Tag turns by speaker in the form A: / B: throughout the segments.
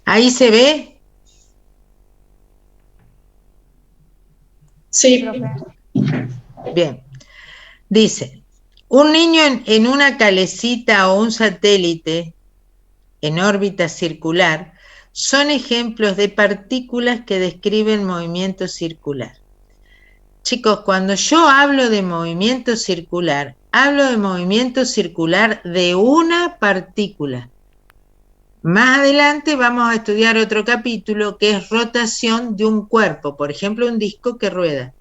A: ¿Ahí se ve?
B: Sí, profe.
A: Bien. Dice, un niño en una calecita o un satélite en órbita circular son ejemplos de partículas que describen movimiento circular. Chicos, cuando yo hablo de movimiento circular de una partícula. Más adelante vamos a estudiar otro capítulo que es rotación de un cuerpo, por ejemplo, un disco que rueda.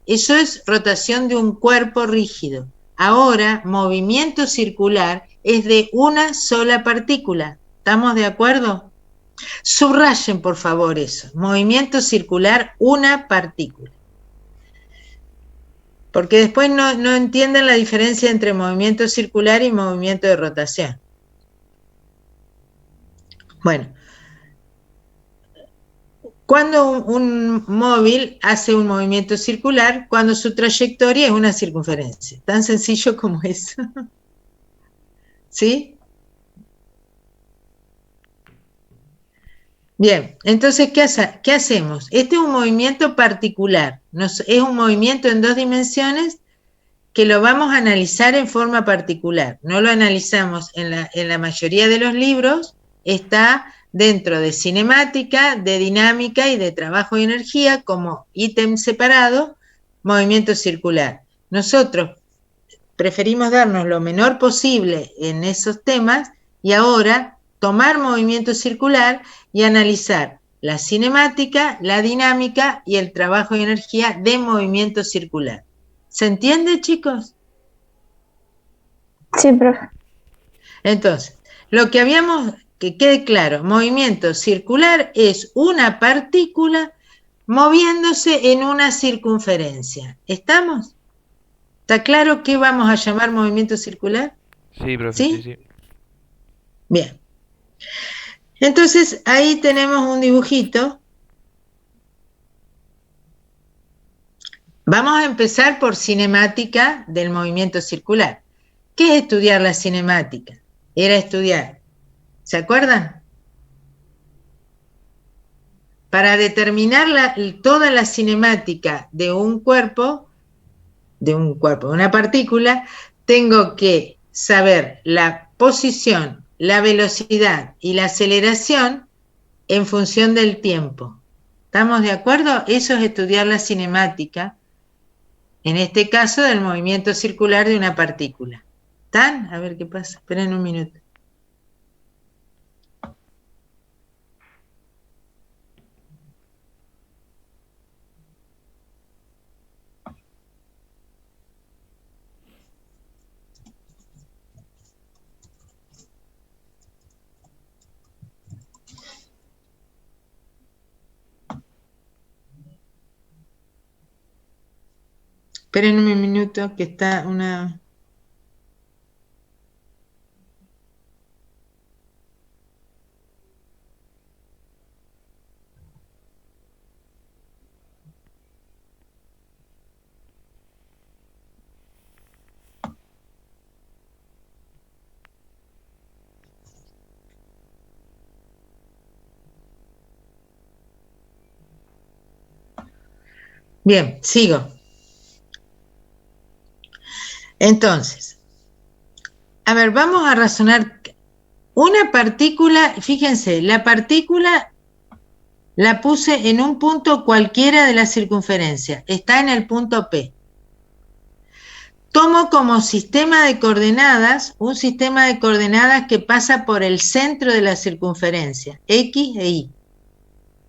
A: Eso es rotación de un cuerpo rígido. Ahora, movimiento circular es de una sola partícula. ¿Estamos de acuerdo? Subrayen, por favor, eso. Movimiento circular, una partícula. Porque después no entienden la diferencia entre movimiento circular y movimiento de rotación. Bueno, cuando un móvil hace un movimiento circular, cuando su trayectoria es una circunferencia. Tan sencillo como eso. ¿Sí? Bien, entonces, ¿qué hacemos? Este es un movimiento particular. Es un movimiento en dos dimensiones que lo vamos a analizar en forma particular. No lo analizamos en la mayoría de los libros, está dentro de cinemática, de dinámica y de trabajo y energía como ítem separado, movimiento circular. Nosotros preferimos darnos lo menor posible en esos temas y ahora tomar movimiento circular y analizar la cinemática, la dinámica y el trabajo y energía de movimiento circular. ¿Se entiende, chicos?
B: Sí, profe.
A: Entonces, que quede claro, movimiento circular es una partícula moviéndose en una circunferencia. ¿Estamos? ¿Está claro qué vamos a llamar movimiento circular?
C: Sí, profe, sí,
A: ¿Sí?
C: sí.
A: Bien. Entonces, ahí tenemos un dibujito. Vamos a empezar por cinemática del movimiento circular. ¿Qué es estudiar la cinemática? Era estudiar, ¿se acuerdan? Para determinar toda la cinemática de de una partícula, tengo que saber la posición, la velocidad y la aceleración en función del tiempo. ¿Estamos de acuerdo? Eso es estudiar la cinemática, en este caso del movimiento circular de una partícula. ¿Están? A ver qué pasa. Esperen un minuto. Esperen un minuto que está una... Bien, sigo. Entonces, a ver, vamos a razonar. Una partícula, fíjense, la partícula la puse en un punto cualquiera de la circunferencia. Está en el punto P. Tomo como sistema de coordenadas un sistema de coordenadas que pasa por el centro de la circunferencia, X e Y.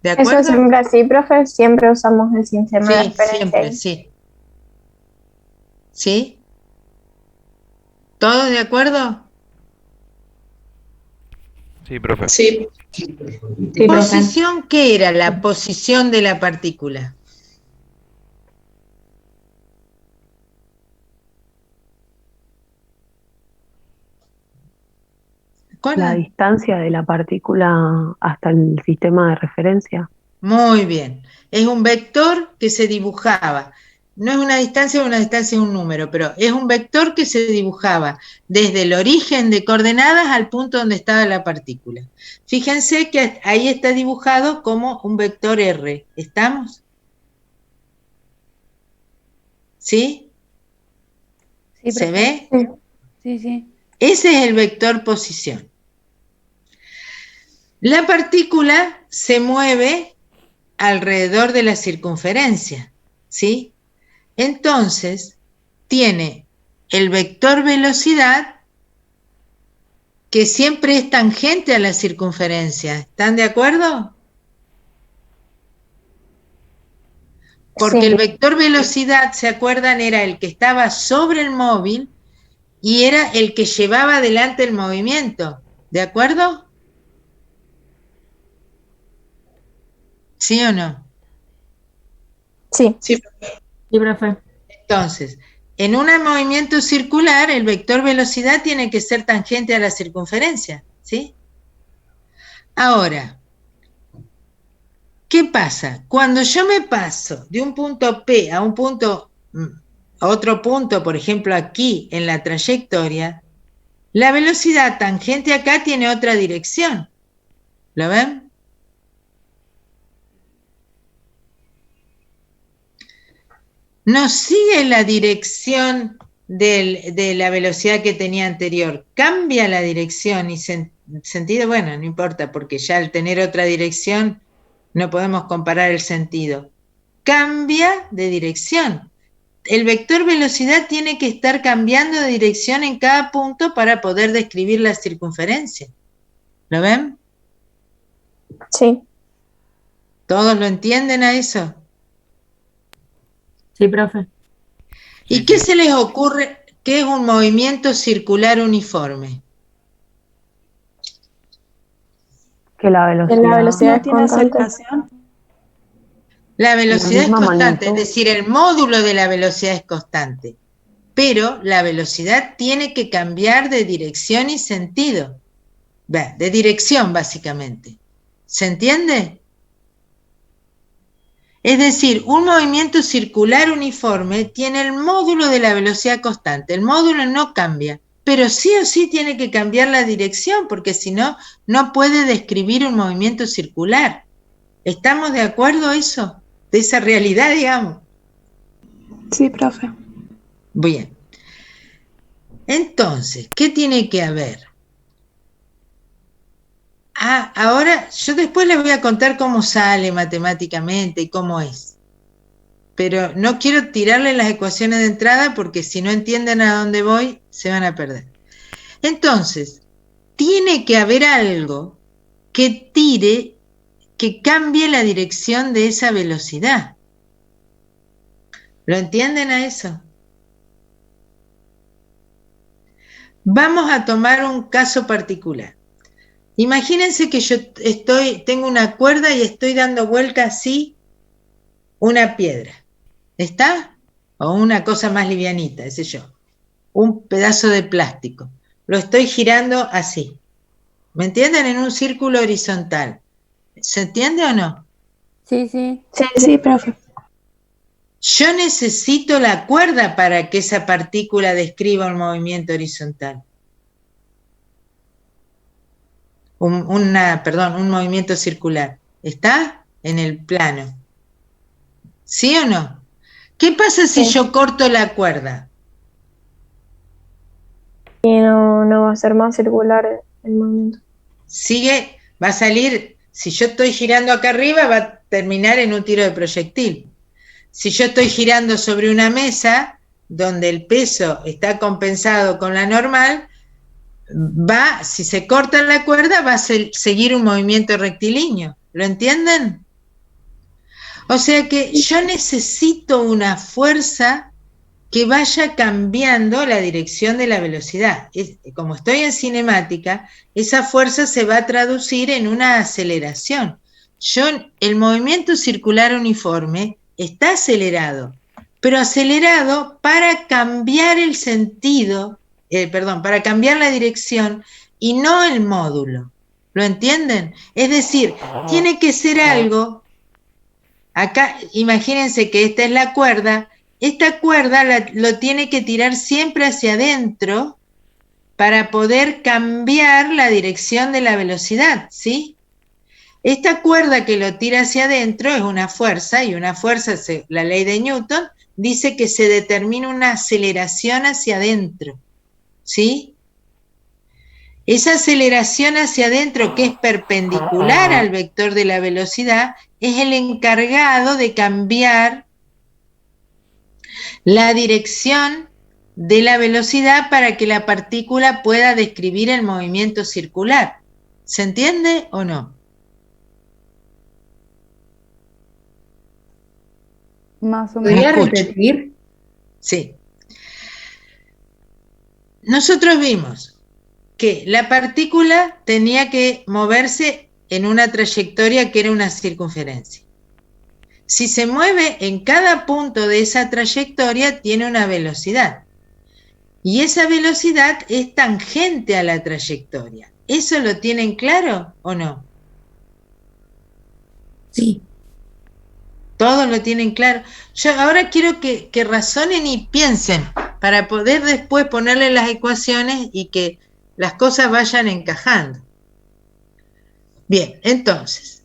A: ¿De
B: Eso
A: acuerdo?
B: siempre así, profe. Siempre usamos el sistema de
A: Sí,
B: referencia
A: siempre,
B: ahí.
A: sí. ¿Sí? ¿Todos de acuerdo?
C: Sí, profe.
B: Sí. Sí, profe.
A: Posición, ¿qué era la posición de la partícula? ¿Se
D: La
A: acuerdan?
D: distancia de la partícula hasta el sistema de referencia.
A: Muy bien. Es un vector que se dibujaba no es una distancia es un número, pero es un vector que se dibujaba desde el origen de coordenadas al punto donde estaba la partícula. Fíjense que ahí está dibujado como un vector R. ¿Estamos? ¿Sí?
E: Sí,
A: ¿Se
E: profe.
A: ve?
B: Sí.
E: Sí, sí.
A: Ese es el vector posición. La partícula se mueve alrededor de la circunferencia, ¿sí? Entonces, tiene el vector velocidad que siempre es tangente a la circunferencia. ¿Están de acuerdo? Porque
B: Sí.
A: el vector velocidad, ¿se acuerdan? Era el que estaba sobre el móvil y era el que llevaba adelante el movimiento. ¿De acuerdo? ¿Sí o no?
B: Sí.
E: Sí, profe.
A: Entonces, en un movimiento circular, el vector velocidad tiene que ser tangente a la circunferencia, ¿sí? Ahora, ¿qué pasa? Cuando yo me paso de un punto P a un punto, a otro punto, por ejemplo aquí en la trayectoria, la velocidad tangente acá tiene otra dirección. ¿Lo ven? No sigue la dirección de la velocidad que tenía anterior, cambia la dirección y sentido, bueno, no importa, porque ya al tener otra dirección no podemos comparar el sentido. Cambia de dirección. El vector velocidad tiene que estar cambiando de dirección en cada punto para poder describir la circunferencia. ¿Lo ven?
B: Sí.
A: ¿Todos lo entienden a eso?
E: Sí, profe.
A: ¿Y
C: Sí,
A: qué
C: sí.
A: se les ocurre que es un movimiento circular uniforme?
D: Que la
B: Que la velocidad
E: ¿No
B: es
E: tiene
B: constante.
E: aceleración?
A: La
D: la
A: velocidad es
D: misma
A: constante, es
D: magnitud.
A: decir, el módulo de la velocidad es constante, pero la velocidad tiene que cambiar de dirección y sentido, de dirección básicamente. ¿Se entiende? Es decir, un movimiento circular uniforme tiene el módulo de la velocidad constante, el módulo no cambia, pero sí o sí tiene que cambiar la dirección, porque si no, no puede describir un movimiento circular. ¿Estamos de acuerdo eso? De esa realidad, digamos.
B: Sí, profe.
A: Bien. Entonces, ¿qué tiene que haber? Ahora yo después les voy a contar cómo sale matemáticamente y cómo es. Pero no quiero tirarle las ecuaciones de entrada porque si no entienden a dónde voy, se van a perder. Entonces, tiene que haber algo que tire, que cambie la dirección de esa velocidad. ¿Lo entienden a eso? Vamos a tomar un caso particular. Imagínense que yo tengo una cuerda y estoy dando vuelta así una piedra. ¿Está? O una cosa más livianita, ese yo. Un pedazo de plástico. Lo estoy girando así. ¿Me entienden? En un círculo horizontal. ¿Se entiende o no?
E: Sí, sí.
B: Sí, profe.
A: Yo necesito la cuerda para que esa partícula describa un movimiento horizontal. Un movimiento circular. ¿Está? En el plano. ¿Sí o no? ¿Qué pasa si
B: Sí.
A: yo corto la cuerda?
B: Y no va a ser más circular el movimiento.
A: Sigue, va a salir, si yo estoy girando acá arriba, va a terminar en un tiro de proyectil. Si yo estoy girando sobre una mesa, donde el peso está compensado con la normal, si se corta la cuerda, va a seguir un movimiento rectilíneo. ¿Lo entienden? O sea que yo necesito una fuerza que vaya cambiando la dirección de la velocidad. Como estoy en cinemática, esa fuerza se va a traducir en una aceleración. El movimiento circular uniforme está acelerado, pero acelerado para cambiar el sentido, para cambiar la dirección y no el módulo. ¿Lo entienden? Es decir, tiene que ser algo. Acá, imagínense que esta es la cuerda esta cuerda lo tiene que tirar siempre hacia adentro para poder cambiar la dirección de la velocidad, ¿sí? Esta cuerda que lo tira hacia adentro es una fuerza, y una fuerza, la ley de Newton, dice que se determina una aceleración hacia adentro, ¿sí? Esa aceleración hacia adentro, que es perpendicular al vector de la velocidad, es el encargado de cambiar la dirección de la velocidad para que la partícula pueda describir el movimiento circular. ¿Se entiende o no?
E: Más o
A: ¿Podría
E: menos.
A: repetir? Sí. Nosotros vimos que la partícula tenía que moverse en una trayectoria que era una circunferencia. Si se mueve en cada punto de esa trayectoria, tiene una velocidad. Y esa velocidad es tangente a la trayectoria. ¿Eso lo tienen claro o no?
E: Sí.
A: Todos lo tienen claro. Yo ahora quiero que razonen y piensen para poder después ponerle las ecuaciones y que las cosas vayan encajando. Bien, entonces,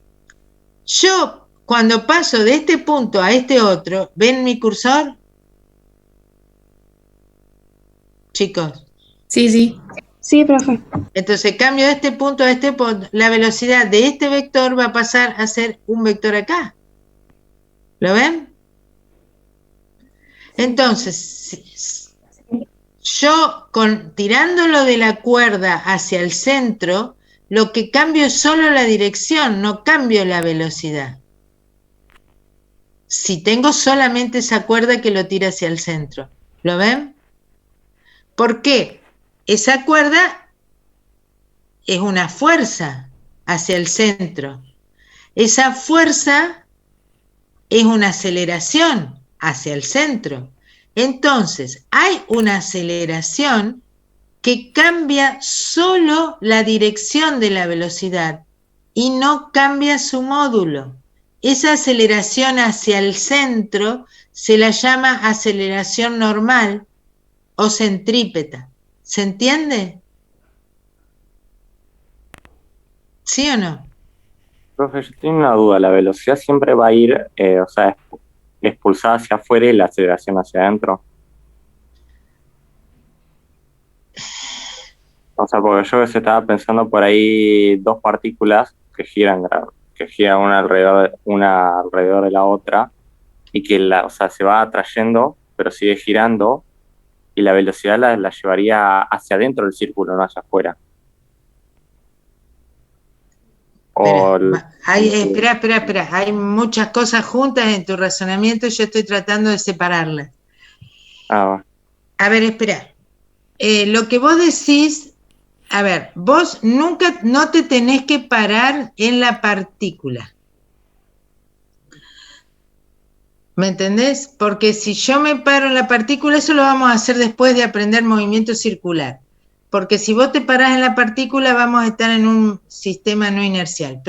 A: yo cuando paso de este punto a este otro, ¿ven mi cursor? Chicos.
E: Sí, sí.
B: Sí, profe.
A: Entonces cambio de este punto a este punto, la velocidad de este vector va a pasar a ser un vector acá. ¿Lo ven? Entonces, yo tirándolo de la cuerda hacia el centro, lo que cambio es solo la dirección, no cambio la velocidad. Si tengo solamente esa cuerda que lo tira hacia el centro. ¿Lo ven? ¿Por qué? Esa cuerda es una fuerza hacia el centro. Esa fuerza es una aceleración hacia el centro. Entonces, hay una aceleración que cambia solo la dirección de la velocidad y no cambia su módulo. Esa aceleración hacia el centro se la llama aceleración normal o centrípeta. ¿Se entiende? ¿Sí o no?
F: Profe, yo tengo una duda. La velocidad siempre va a ir, o sea, expulsada hacia afuera y la aceleración hacia adentro. O sea, porque yo se estaba pensando por ahí dos partículas que giran una alrededor de la otra y que o sea, se va atrayendo, pero sigue girando y la velocidad la llevaría hacia adentro del círculo, no hacia afuera.
A: Espera. Hay muchas cosas juntas en tu razonamiento y yo estoy tratando de separarlas.
F: Va.
A: A ver, espera. Lo que vos decís, a ver, vos nunca no te tenés que parar en la partícula. ¿Me entendés? Porque si yo me paro en la partícula, eso lo vamos a hacer después de aprender movimiento circular. Porque si vos te parás en la partícula, vamos a estar en un sistema no inercial.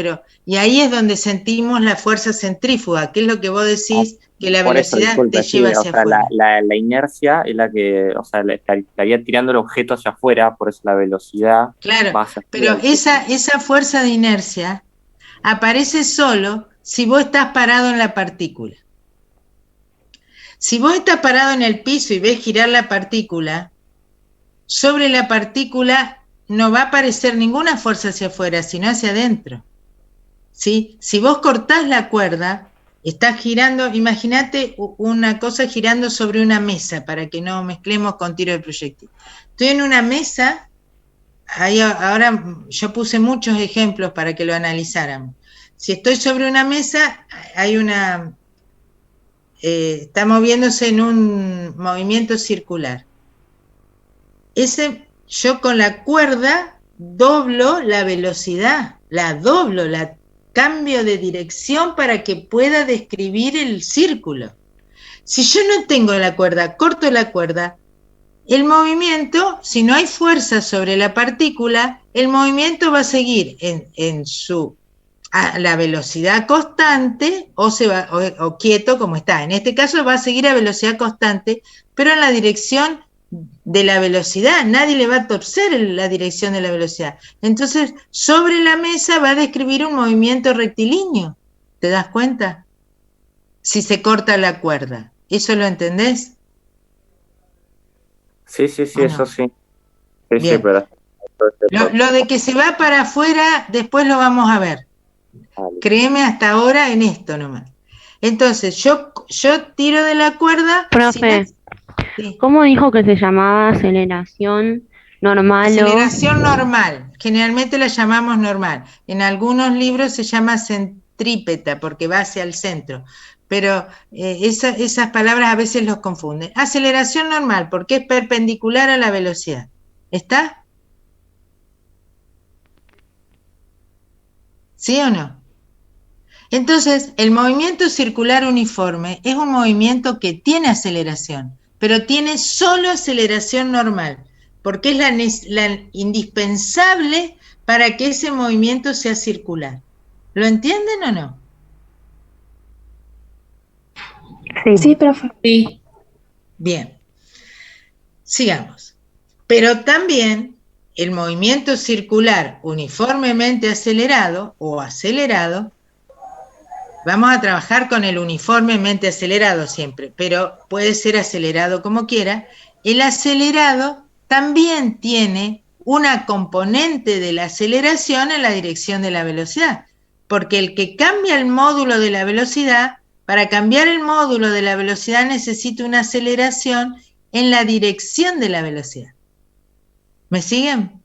A: Y ahí es donde sentimos la fuerza centrífuga, que es lo que vos decís, que la velocidad te lleva hacia afuera.
F: La inercia es la que, o sea, estaría tirando el objeto hacia afuera, por eso la velocidad.
A: Claro, pero esa fuerza de inercia aparece solo si vos estás parado en la partícula. Si vos estás parado en el piso y ves girar la partícula, sobre la partícula no va a aparecer ninguna fuerza hacia afuera, sino hacia adentro. ¿Sí? Si vos cortás la cuerda, estás girando, imagínate una cosa girando sobre una mesa, para que no mezclemos con tiro de proyectil. Estoy en una mesa, ahora yo puse muchos ejemplos para que lo analizáramos. Si estoy sobre una mesa, hay está moviéndose en un movimiento circular. Yo con la cuerda doblo la velocidad, la cambio de dirección para que pueda describir el círculo. Si yo no tengo la cuerda, corto la cuerda, el movimiento, si no hay fuerza sobre la partícula, el movimiento va a seguir en su a la velocidad constante o o quieto como está. En este caso va a seguir a velocidad constante, pero en la dirección de la velocidad. Nadie le va a torcer la dirección de la velocidad. Entonces, sobre la mesa va a describir un movimiento rectilíneo. ¿Te das cuenta? Si se corta la cuerda. ¿Eso lo entendés?
F: Sí, sí, sí, eso sí. Sí, sí,
A: Bien.
F: pero...
A: Lo de que se va para afuera, después lo vamos a ver.
F: Vale.
A: Créeme hasta ahora en esto nomás. Entonces, yo tiro de la cuerda.
G: Profe,
A: Sí.
G: ¿cómo dijo que se llamaba aceleración normal
A: Aceleración normal. Generalmente la llamamos normal. En algunos libros se llama centrípeta porque va hacia el centro. Pero esas palabras a veces los confunden. Aceleración normal porque es perpendicular a la velocidad. ¿Está? ¿Sí o no? Entonces, el movimiento circular uniforme es un movimiento que tiene aceleración, pero tiene solo aceleración normal, porque es la indispensable para que ese movimiento sea circular. ¿Lo entienden o no?
D: Sí.
E: Sí, profe. Sí.
A: Bien. Sigamos. Pero también el movimiento circular uniformemente acelerado o acelerado, vamos a trabajar con el uniformemente acelerado siempre, pero puede ser acelerado como quiera. El acelerado también tiene una componente de la aceleración en la dirección de la velocidad, porque el que cambia el módulo de la velocidad, para cambiar el módulo de la velocidad necesita una aceleración en la dirección de la velocidad. ¿Me siguen?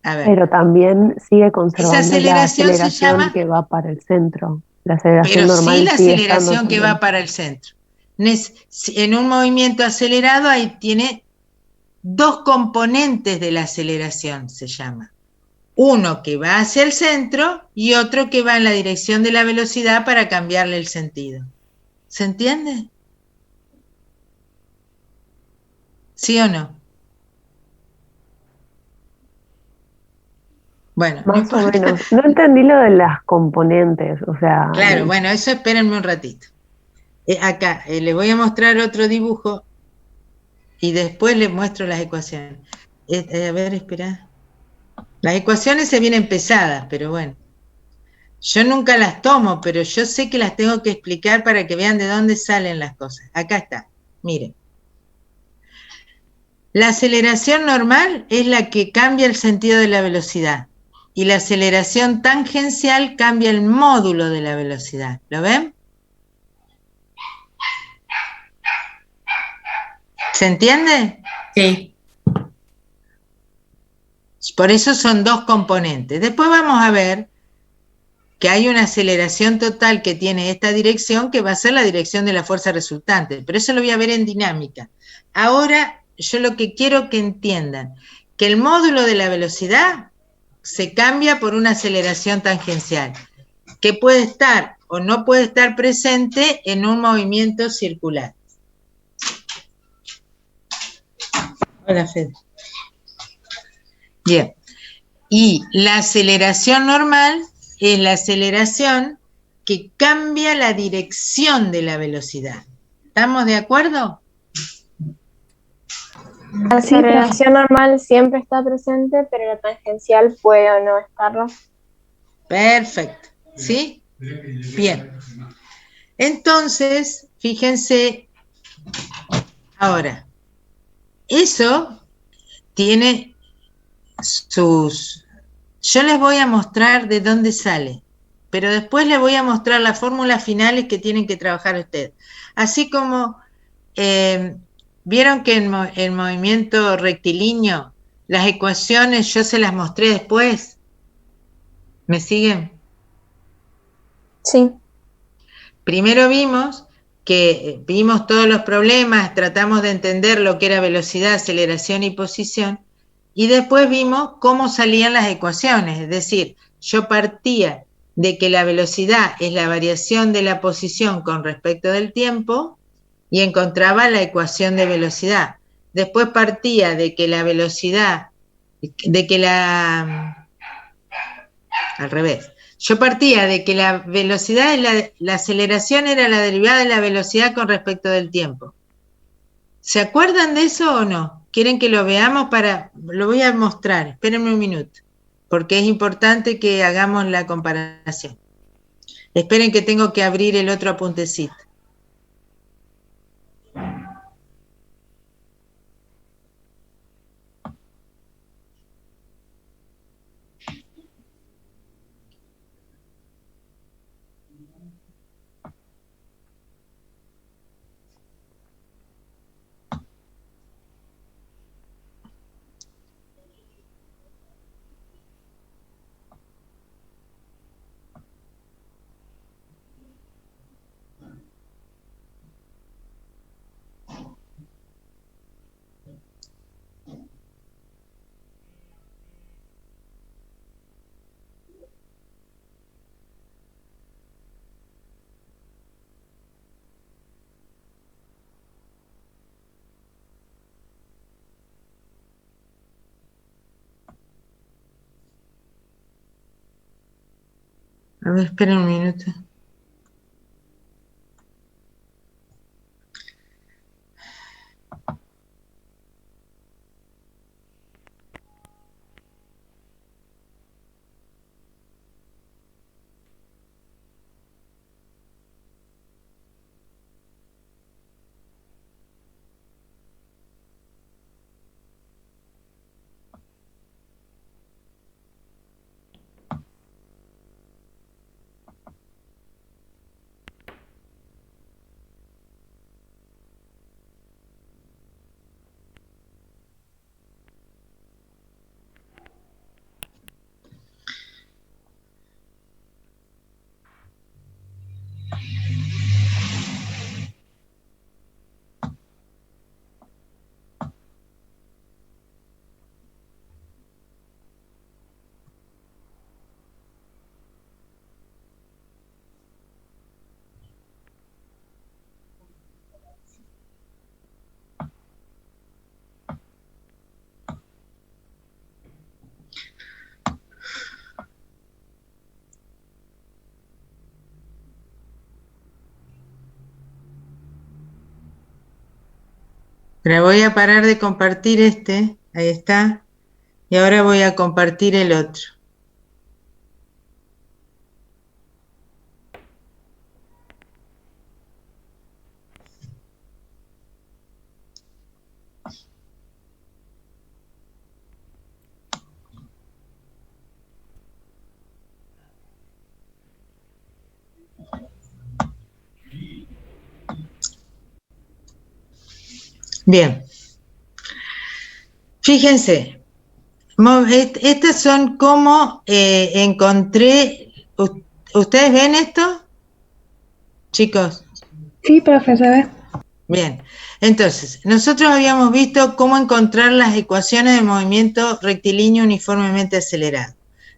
A: A ver.
D: Pero también sigue conservando
A: Esa aceleración
D: la
A: se
D: aceleración
A: llama...
D: que va para el centro. La aceleración
A: Pero
D: normal
A: sí la
D: sigue estando
A: aceleración que
D: también.
A: va para el centro. En un movimiento acelerado ahí tiene dos componentes de la aceleración, se llama. Uno que va hacia el centro y otro que va en la dirección de la velocidad para cambiarle el sentido. ¿Se entiende? ¿Sí o no? Bueno, no
D: Más o
A: importa.
D: menos. No entendí lo de las componentes, o sea...
A: Claro, bueno, eso espérenme un ratito. Acá, les voy a mostrar otro dibujo y después les muestro las ecuaciones. A ver, espera. Las ecuaciones se vienen pesadas, pero bueno. Yo nunca las tomo, pero yo sé que las tengo que explicar para que vean de dónde salen las cosas. Acá está, miren. La aceleración normal es la que cambia el sentido de la velocidad y la aceleración tangencial cambia el módulo de la velocidad. ¿Lo ven? ¿Se entiende?
E: Sí.
A: Por eso son dos componentes. Después vamos a ver que hay una aceleración total que tiene esta dirección que va a ser la dirección de la fuerza resultante, pero eso lo voy a ver en dinámica. Ahora yo lo que quiero que entiendan, que el módulo de la velocidad se cambia por una aceleración tangencial, que puede estar o no puede estar presente en un movimiento circular. Hola, Fede. Bien. Y la aceleración normal es la aceleración que cambia la dirección de la velocidad. ¿Estamos de acuerdo?
B: La aceleración normal siempre está presente, pero la tangencial puede o no estarlo.
A: Perfecto. ¿Sí? Bien. Entonces, fíjense, ahora, eso tiene sus... Yo les voy a mostrar de dónde sale, pero después les voy a mostrar las fórmulas finales que tienen que trabajar ustedes. Así como vieron que en el movimiento rectilíneo, las ecuaciones yo se las mostré después. ¿Me siguen?
B: Sí.
A: Primero vimos todos los problemas, tratamos de entender lo que era velocidad, aceleración y posición, y después vimos cómo salían las ecuaciones, es decir, yo partía de que la velocidad es la variación de la posición con respecto del tiempo y encontraba la ecuación de velocidad. Después partía de que la velocidad de que al revés. Yo partía de que la velocidad, la aceleración era la derivada de la velocidad con respecto del tiempo. ¿Se acuerdan de eso o no? ¿Quieren que lo veamos? Lo voy a mostrar, espérenme un minuto, porque es importante que hagamos la comparación. Esperen que tengo que abrir el otro apuntecito. A ver, esperen un minuto. Pero voy a parar de compartir ahí está, y ahora voy a compartir el otro. Bien, fíjense, estas son como encontré, ¿ustedes ven esto? Chicos.
E: Sí, profe, se ve.
A: Bien, entonces, nosotros habíamos visto cómo encontrar las ecuaciones de movimiento rectilíneo uniformemente acelerado.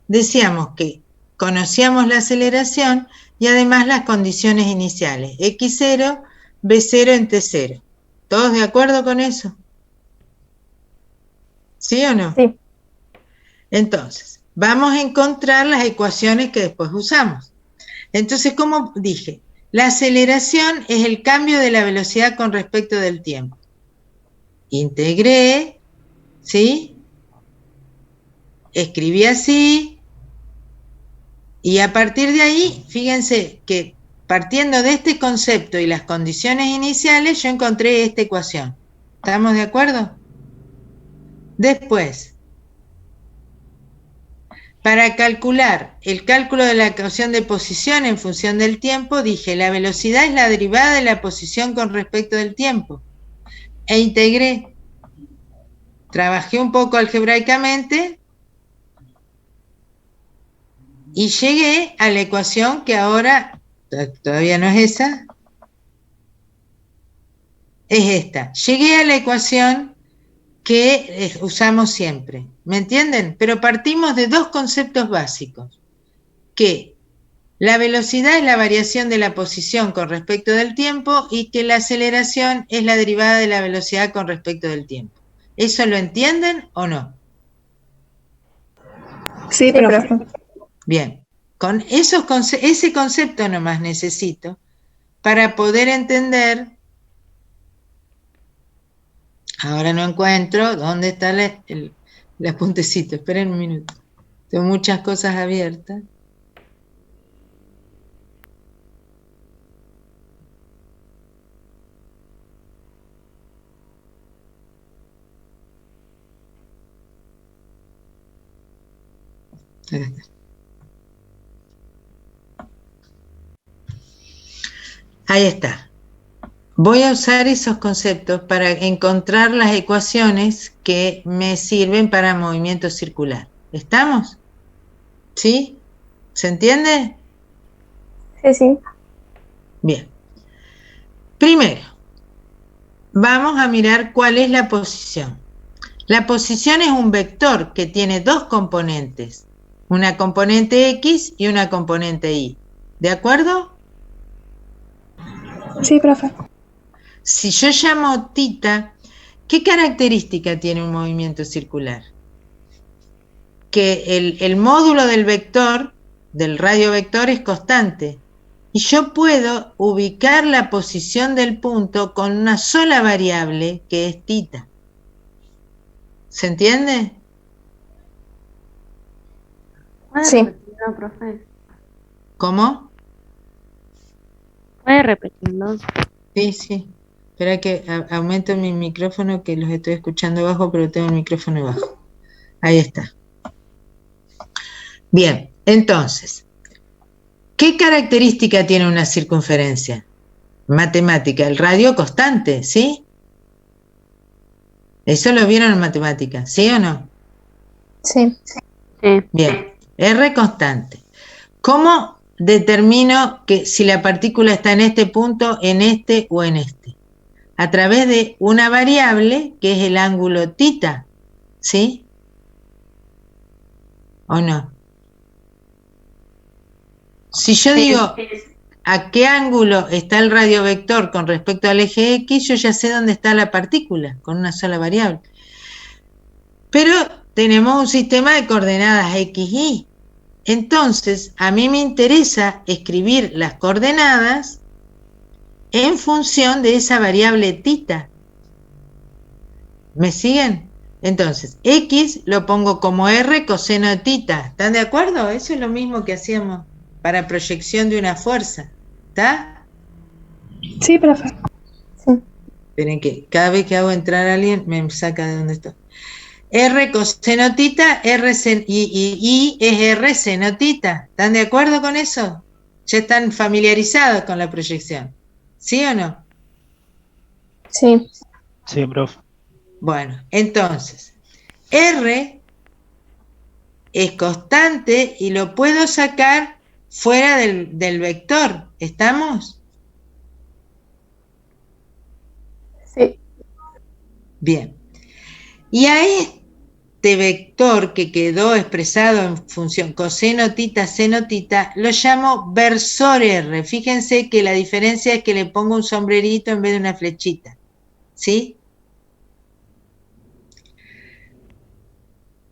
A: Decíamos que conocíamos la aceleración y además las condiciones iniciales, x0, b0 en t0. ¿Todos de acuerdo con eso? ¿Sí o no?
B: Sí.
A: Entonces, vamos a encontrar las ecuaciones que después usamos. Entonces, como dije, la aceleración es el cambio de la velocidad con respecto del tiempo. Integré, ¿sí? Escribí así, y a partir de ahí, fíjense que partiendo de este concepto y las condiciones iniciales, yo encontré esta ecuación. ¿Estamos de acuerdo? Después, para calcular el cálculo de la ecuación de posición en función del tiempo, dije, la velocidad es la derivada de la posición con respecto del tiempo. E integré. Trabajé un poco algebraicamente y llegué a la ecuación que ahora, todavía no es esa, es esta. Llegué a la ecuación que usamos siempre, ¿me entienden? Pero partimos de dos conceptos básicos, que la velocidad es la variación de la posición con respecto del tiempo y que la aceleración es la derivada de la velocidad con respecto del tiempo. ¿Eso lo entienden o no?
E: Sí,
B: Sí,
E: profe.
B: profe.
A: Bien, con ese concepto nomás necesito para poder entender. Ahora no encuentro dónde está el apuntecito. Esperen un minuto. Tengo muchas cosas abiertas. Acá está. Ahí está. Voy a usar esos conceptos para encontrar las ecuaciones que me sirven para movimiento circular. ¿Estamos? ¿Sí? ¿Se entiende?
B: Sí, sí.
A: Bien. Primero, vamos a mirar cuál es la posición. La posición es un vector que tiene dos componentes, una componente X y una componente Y. ¿De acuerdo?
E: Sí, profe.
A: Si yo llamo tita, ¿qué característica tiene un movimiento circular? Que el módulo del vector, del radiovector, es constante. Y yo puedo ubicar la posición del punto con una sola variable, que es tita. ¿Se entiende?
G: ¿Puede
B: Sí.
G: repetirlo, profe?
A: ¿Cómo?
G: ¿Puede repetirlo?
A: Sí, sí. Espera que aumento mi micrófono, que los estoy escuchando bajo, pero tengo el micrófono bajo. Ahí está. Bien, entonces, ¿qué característica tiene una circunferencia? Matemática, el radio constante, ¿sí? Eso lo vieron en matemática, ¿sí o no?
B: Sí.
G: Sí.
A: Bien, R constante. ¿Cómo determino que si la partícula está en este punto, en este o en este? A través de una variable que es el ángulo tita, ¿sí? ¿O no? Si yo digo a qué ángulo está el radiovector con respecto al eje X, yo ya sé dónde está la partícula, con una sola variable. Pero tenemos un sistema de coordenadas X, Y. Entonces, a mí me interesa escribir las coordenadas en función de esa variable tita. ¿Me siguen? Entonces, X lo pongo como R coseno de tita. ¿Están de acuerdo? Eso es lo mismo que hacíamos para proyección de una fuerza. ¿Está?
E: Sí, profe.
B: Sí.
A: Esperen que cada vez que hago entrar a alguien me saca de donde estoy. R coseno tita, y es R seno tita. ¿Están de acuerdo con eso? Ya están familiarizados con la proyección. ¿Sí o no?
B: Sí.
H: Sí, profe.
A: Bueno, entonces, R es constante y lo puedo sacar fuera del vector. ¿Estamos?
B: Sí.
A: Bien. Y a este vector que quedó expresado en función coseno tita, seno tita, lo llamo versor R. Fíjense que la diferencia es que le pongo un sombrerito en vez de una flechita. ¿Sí?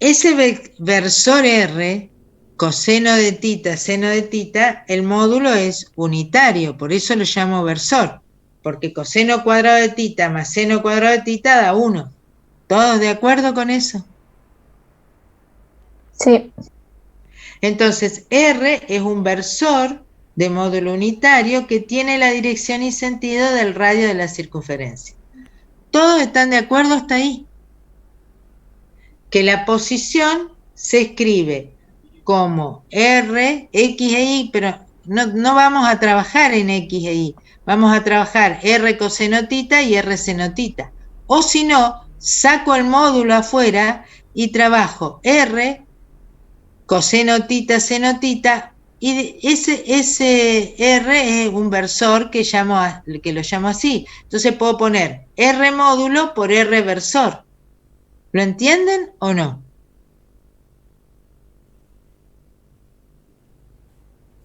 A: Ese versor R, coseno de tita, seno de tita, el módulo es unitario, por eso lo llamo versor, porque coseno cuadrado de tita más seno cuadrado de tita da 1. ¿Todos de acuerdo con eso?
B: Sí.
A: Entonces, R es un versor de módulo unitario que tiene la dirección y sentido del radio de la circunferencia. ¿Todos están de acuerdo hasta ahí? Que la posición se escribe como R, X e Y, pero no vamos a trabajar en X e Y, vamos a trabajar R coseno tita y R seno tita. O si no, saco el módulo afuera y trabajo R coseno tita, seno tita, y ese R es un versor que lo llamo así. Entonces puedo poner R módulo por R versor. ¿Lo entienden o no?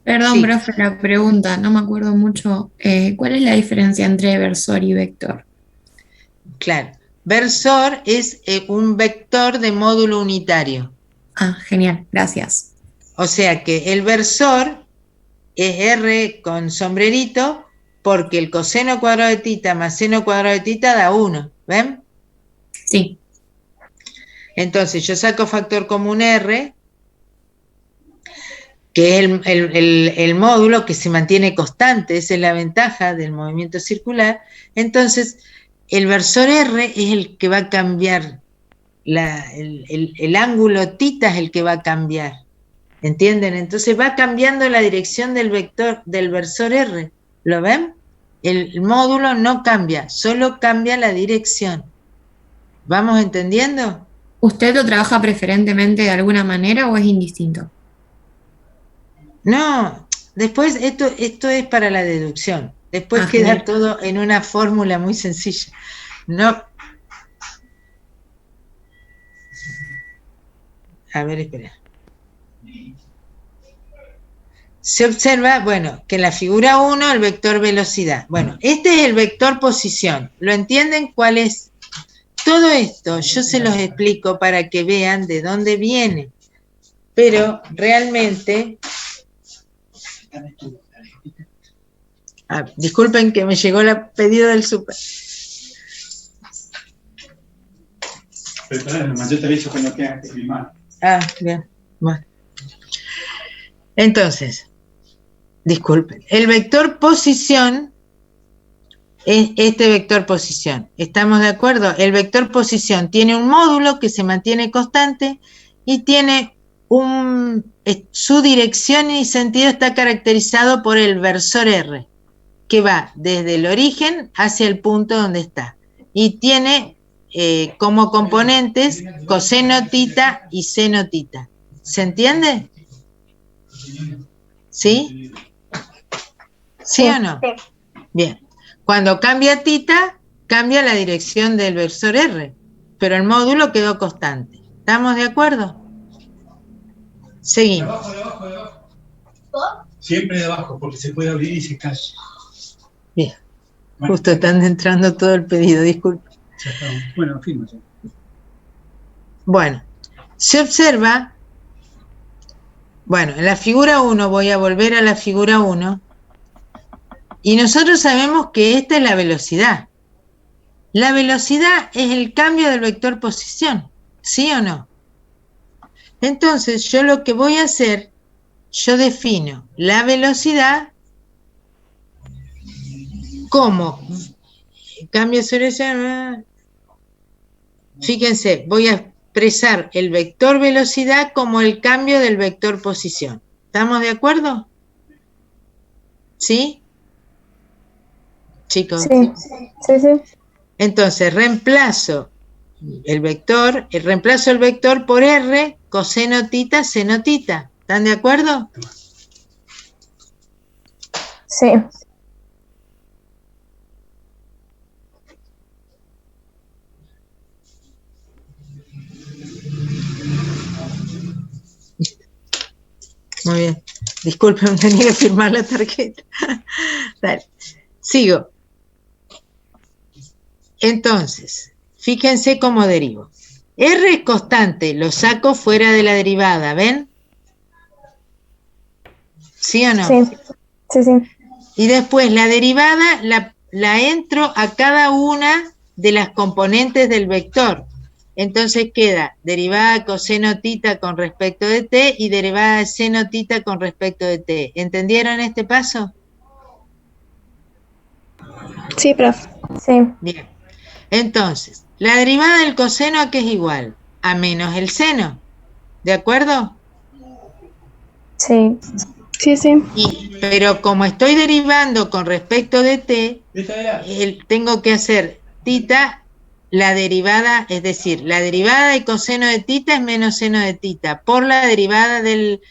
I: Perdón,
A: Sí,
I: profe, la pregunta, no me acuerdo mucho. ¿Cuál es la diferencia entre versor y vector?
A: claro. Versor es un vector de módulo unitario.
I: Ah, genial, gracias.
A: O sea que el versor es R con sombrerito porque el coseno cuadrado de tita más seno cuadrado de tita da 1. ¿Ven?
I: Sí.
A: Entonces yo saco factor común R, que es el módulo que se mantiene constante, esa es la ventaja del movimiento circular. Entonces el versor R es el que va a cambiar, el ángulo tita es el que va a cambiar. ¿Entienden? Entonces va cambiando la dirección del vector del versor R. ¿Lo ven? El módulo no cambia, solo cambia la dirección. ¿Vamos entendiendo?
I: ¿Usted lo trabaja preferentemente de alguna manera o es indistinto?
A: No, después esto es para la deducción. Después queda
I: genial.
A: todo en una fórmula muy sencilla. No. A ver, espera. Se observa, bueno, que en la figura 1 el vector velocidad. Bueno, este es el vector posición. ¿Lo entienden cuál es? Todo esto yo se los explico para que vean de dónde viene. Pero realmente... disculpen que me llegó el pedido del súper.
H: Pero yo te aviso cuando tengas que filmar.
A: Bien. Bueno. Entonces, disculpen. El vector posición es este vector posición. ¿Estamos de acuerdo? El vector posición tiene un módulo que se mantiene constante y tiene su dirección y sentido está caracterizado por el versor R, que va desde el origen hacia el punto donde está. Y tiene como componentes coseno tita y seno tita. ¿Se entiende? ¿Sí? ¿Sí o no? Bien. Cuando cambia tita, cambia la dirección del versor R, pero el módulo quedó constante. ¿Estamos de acuerdo? Seguimos.
H: De abajo. Siempre de abajo, porque se puede abrir y se cae.
A: Bien. Justo están entrando todo el pedido, disculpe.
H: Bueno, firma.
A: Bueno, se observa, bueno, en la figura 1, voy a volver a la figura 1, y nosotros sabemos que esta es la velocidad. La velocidad es el cambio del vector posición, ¿sí o no? Entonces, yo lo que voy a hacer, yo defino la velocidad como cambio sobre esa. Fíjense, voy a expresar el vector velocidad como el cambio del vector posición. ¿Estamos de acuerdo? ¿Sí? Chicos.
B: Sí.
A: Entonces, reemplazo el vector por R, coseno tita, seno tita. ¿Están de acuerdo?
B: Sí.
A: Muy bien. Disculpen, tenía que firmar la tarjeta. Dale. Sigo. Entonces, fíjense cómo derivo. R es constante, lo saco fuera de la derivada, ¿ven? ¿Sí o no?
B: Sí.
A: Y después la derivada la entro a cada una de las componentes del vector. Entonces queda derivada de coseno tita con respecto de t y derivada de seno tita con respecto de t. ¿Entendieron este paso?
E: Sí, profe.
B: Sí.
A: Bien. Entonces, la derivada del coseno ¿a qué es igual? A menos el seno. ¿De acuerdo?
B: Sí.
A: Pero como estoy derivando con respecto de t, tengo que hacer tita la derivada, es decir, la derivada de coseno de tita es menos seno de tita, por la derivada del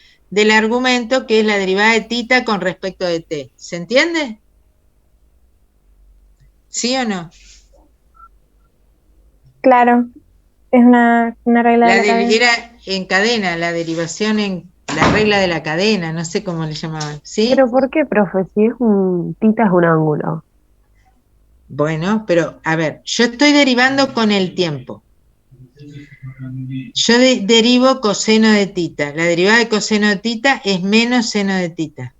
A: argumento, que es la derivada de tita con respecto de t. ¿Se entiende? ¿Sí o no?
B: Claro. Es una regla de la cadena.
A: Era en cadena, la derivación en la regla de la cadena, no sé cómo le llamaban. ¿Sí?
D: ¿Pero por qué, profe? Si es tita es un ángulo.
A: Bueno, pero a ver, yo estoy derivando con el tiempo. Yo derivo coseno de tita. La derivada de coseno de tita es menos seno de tita,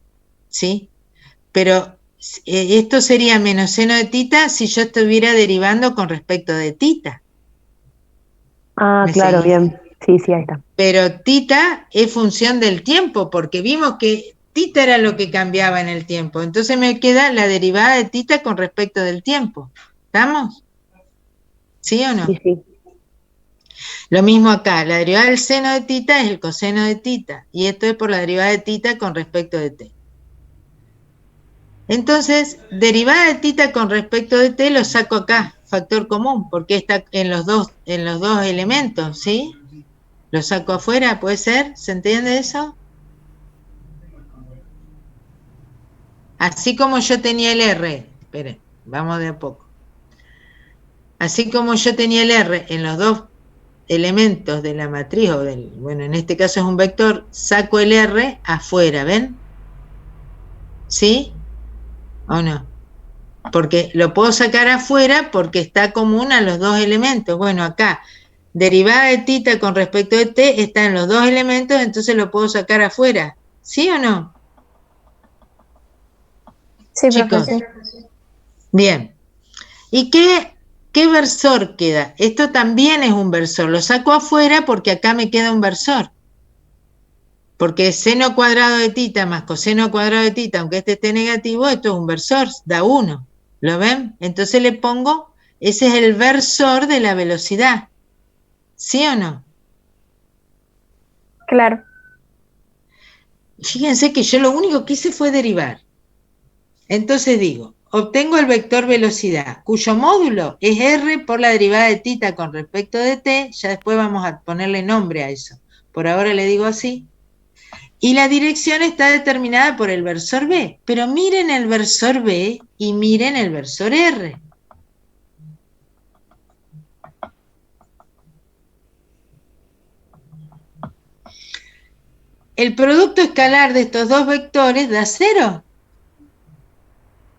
A: ¿sí? Pero esto sería menos seno de tita si yo estuviera derivando con respecto de tita.
D: Ah,
A: ¿Me
D: claro,
A: seguís?
D: bien. Sí, sí, ahí está.
A: Pero tita es función del tiempo, porque vimos que tita era lo que cambiaba en el tiempo. Entonces me queda la derivada de tita con respecto del tiempo. ¿Estamos? ¿Sí o no?
D: Sí, sí.
A: Lo mismo acá, la derivada del seno de tita es el coseno de tita, y esto es por la derivada de tita con respecto de t. Entonces, derivada de tita con respecto de t lo saco acá, factor común, porque está en los dos elementos, ¿sí? Lo saco afuera, ¿puede ser? ¿Se entiende eso? Así como yo tenía el R, esperen, vamos de a poco. Así como yo tenía el R en los dos elementos de la matriz, o del, bueno, en este caso es un vector, saco el R afuera, ¿ven? ¿Sí? ¿O no? Porque lo puedo sacar afuera porque está común a los dos elementos. Bueno, acá, derivada de tita con respecto de t está en los dos elementos, entonces lo puedo sacar afuera. ¿Sí o no?
B: Sí,
A: Chicos.
B: profesor.
A: Bien. ¿Y qué versor queda? Esto también es un versor. Lo saco afuera porque acá me queda un versor. Porque seno cuadrado de tita más coseno cuadrado de tita, aunque este esté negativo, esto es un versor, da 1. ¿Lo ven? Entonces le pongo, ese es el versor de la velocidad. ¿Sí o no?
B: Claro.
A: Fíjense que yo lo único que hice fue derivar. Entonces digo, obtengo el vector velocidad, cuyo módulo es r por la derivada de tita con respecto de t, ya después vamos a ponerle nombre a eso. Por ahora le digo así. Y la dirección está determinada por el versor B. Pero miren el versor B y miren el versor R. El producto escalar de estos dos vectores da 0.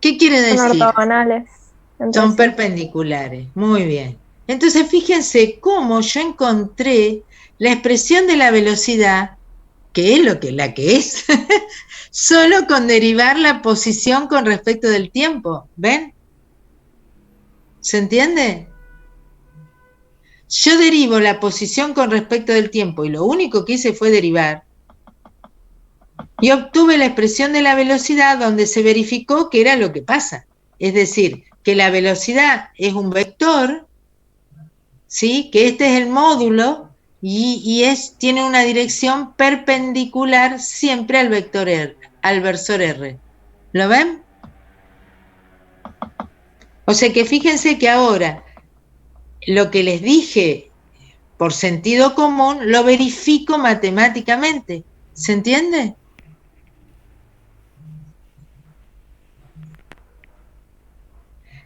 A: ¿Qué quiere
B: Son
A: decir?
B: ortogonales.
A: Son
B: Entonces,
A: perpendiculares. Muy bien. Entonces, fíjense cómo yo encontré la expresión de la velocidad, que es la que es, solo con derivar la posición con respecto del tiempo. ¿Ven? ¿Se entiende? Yo derivo la posición con respecto del tiempo y lo único que hice fue derivar. Y obtuve la expresión de la velocidad donde se verificó que era lo que pasa. Es decir, que la velocidad es un vector, ¿sí? Que este es el módulo y tiene una dirección perpendicular siempre al vector R, al versor R. ¿Lo ven? O sea que fíjense que ahora lo que les dije por sentido común lo verifico matemáticamente. ¿Se entiende?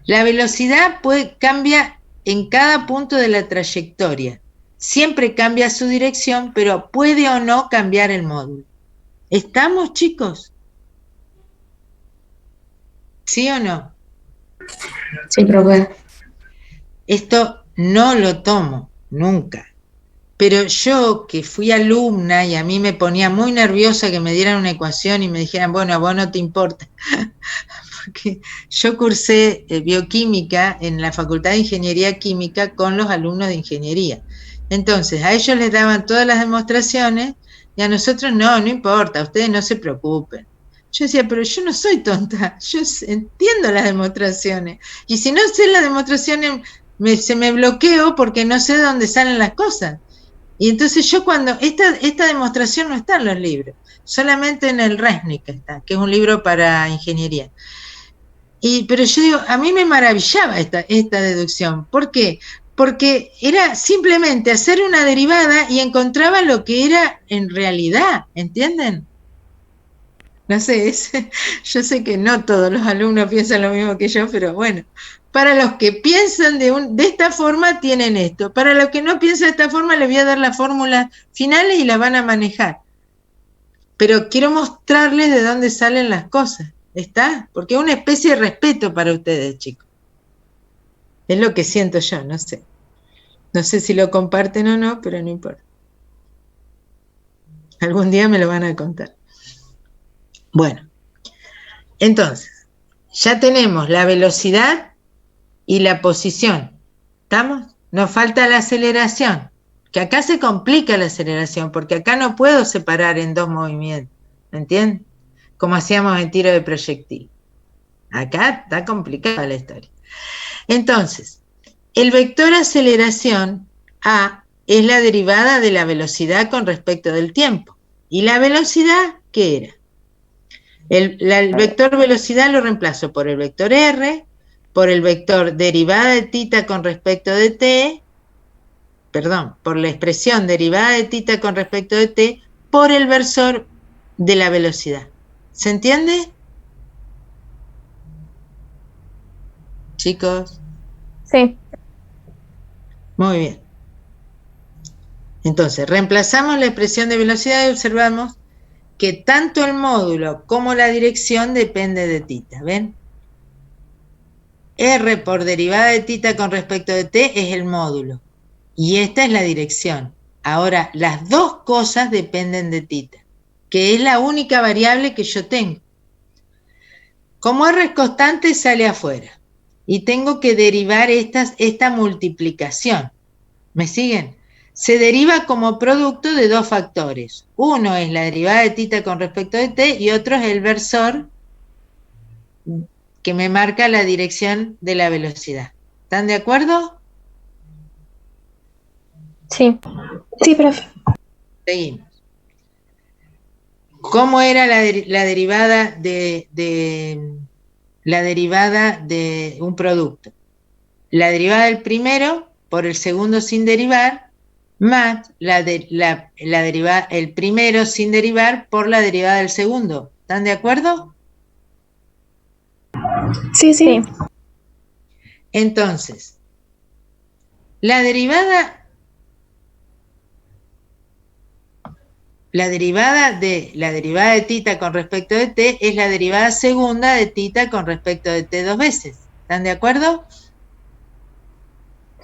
A: La velocidad cambia en cada punto de la trayectoria. Siempre cambia su dirección, pero puede o no cambiar el módulo. ¿Estamos, chicos? ¿Sí o no?
I: Sí, profe.
A: Esto no lo tomo, nunca. Pero yo, que fui alumna y a mí me ponía muy nerviosa que me dieran una ecuación y me dijeran, bueno, a vos no te importa. Porque yo cursé bioquímica en la Facultad de Ingeniería Química con los alumnos de ingeniería. Entonces, a ellos les daban todas las demostraciones y a nosotros no importa, ustedes no se preocupen. Yo decía, pero yo no soy tonta, yo entiendo las demostraciones. Y si no sé las demostraciones, se me bloqueo porque no sé de dónde salen las cosas. Y entonces yo cuando, esta demostración no está en los libros, solamente en el Resnick está, que es un libro para ingeniería. Pero yo digo, a mí me maravillaba esta deducción. ¿Por qué? Porque era simplemente hacer una derivada y encontraba lo que era en realidad, ¿entienden? No sé, yo sé que no todos los alumnos piensan lo mismo que yo, pero bueno, para los que piensan de esta forma tienen esto. Para los que no piensan de esta forma les voy a dar las fórmulas finales y las van a manejar. Pero quiero mostrarles de dónde salen las cosas. ¿Está? Porque es una especie de respeto para ustedes, chicos. Es lo que siento yo, no sé. No sé si lo comparten o no, pero no importa. Algún día me lo van a contar. Bueno, entonces, ya tenemos la velocidad y la posición. ¿Estamos? Nos falta la aceleración, que acá se complica la aceleración, porque acá no puedo separar en dos movimientos, ¿me entienden? Como hacíamos en tiro de proyectil. Acá está complicada la historia. Entonces, el vector aceleración A es la derivada de la velocidad con respecto del tiempo. ¿Y la velocidad qué era? El vector velocidad lo reemplazo por el vector R, por el vector derivada de θ con respecto de t, perdón, por la expresión derivada de θ con respecto de t, por el versor de la velocidad. ¿Se entiende? Chicos.
B: Sí.
A: Muy bien. Entonces, reemplazamos la expresión de velocidad y observamos que tanto el módulo como la dirección depende de θ, ¿ven? R por derivada de θ con respecto de t es el módulo. Y esta es la dirección. Ahora, las dos cosas dependen de θ, que es la única variable que yo tengo. Como R es constante, sale afuera. Y tengo que derivar esta multiplicación. ¿Me siguen? Se deriva como producto de dos factores. Uno es la derivada de θ con respecto de t y otro es el versor que me marca la dirección de la velocidad. ¿Están de acuerdo?
B: Sí.
E: Sí, profe.
A: Seguimos. ¿Cómo era la derivada de un producto? La derivada del primero por el segundo sin derivar, más el primero sin derivar por la derivada del segundo. ¿Están de acuerdo?
E: Sí, sí.
A: Entonces, la derivada de θ con respecto de t es la derivada segunda de θ con respecto de t dos veces. ¿Están de acuerdo?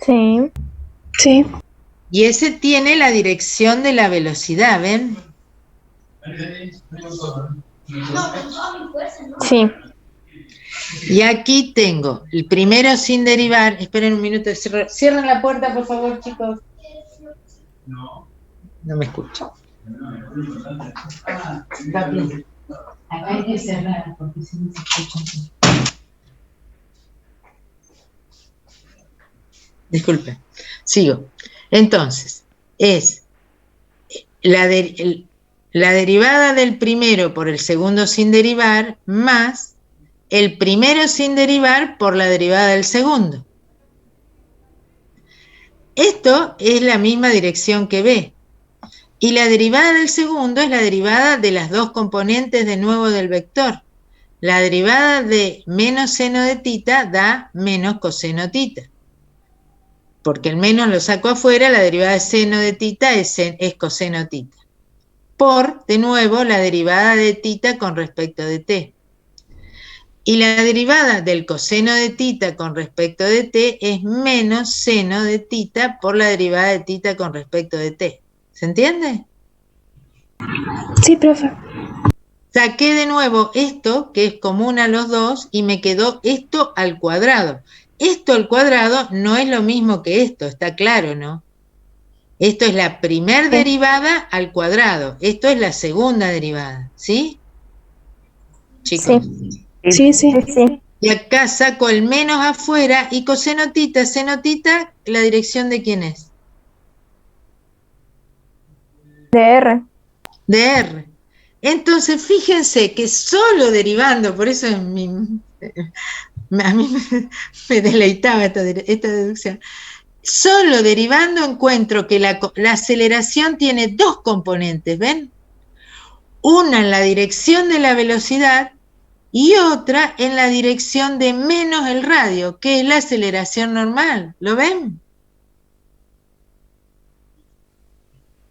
B: Sí.
E: Sí.
A: Y ese tiene la dirección de la velocidad, ¿ven?
B: Sí.
A: Y aquí tengo el primero sin derivar. Esperen un minuto, cierren la puerta, por favor, chicos. No me escucho. Acá hay que cerrar, porque si no se escucha. Disculpen, sigo. Entonces, es la derivada del primero por el segundo sin derivar más el primero sin derivar por la derivada del segundo. Esto es la misma dirección que B. Y la derivada del segundo es la derivada de las dos componentes de nuevo del vector. La derivada de menos seno de θ da menos coseno θ. Porque el menos lo saco afuera, la derivada de seno de θ es coseno θ. Por, de nuevo, la derivada de θ con respecto de t. Y la derivada del coseno de θ con respecto de t es menos seno de θ por la derivada de θ con respecto de t. ¿Se entiende?
E: Sí, profe.
A: Saqué de nuevo esto, que es común a los dos, y me quedó esto al cuadrado. Esto al cuadrado no es lo mismo que esto, está claro, ¿no? Esto es la primer derivada al cuadrado. Esto es la segunda derivada, ¿sí? Chicos.
E: Sí, sí.
B: Sí.
A: Y acá saco el menos afuera y coseno θ, seno θ, ¿la dirección de quién es?
B: De R.
A: De R. Entonces, fíjense que solo derivando, por eso a mí me deleitaba esta deducción, solo derivando encuentro que la aceleración tiene dos componentes, ¿ven? Una en la dirección de la velocidad y otra en la dirección de menos el radio, que es la aceleración normal. ¿Lo ven?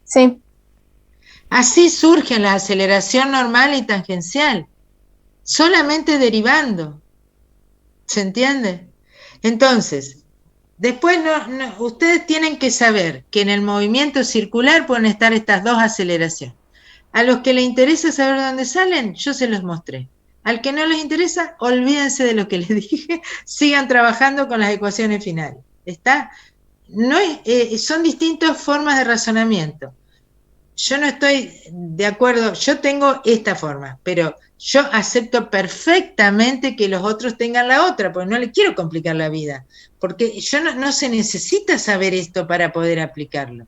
B: Sí.
A: Así surgen la aceleración normal y tangencial, solamente derivando. ¿Se entiende? Entonces, Después, ustedes tienen que saber que en el movimiento circular pueden estar estas dos aceleraciones. A los que les interesa saber dónde salen, yo se los mostré. Al que no les interesa, olvídense de lo que les dije, sigan trabajando con las ecuaciones finales. ¿Está? No son distintas formas de razonamiento. Yo no estoy de acuerdo, yo tengo esta forma, pero yo acepto perfectamente que los otros tengan la otra, porque no le quiero complicar la vida, porque yo no se necesita saber esto para poder aplicarlo,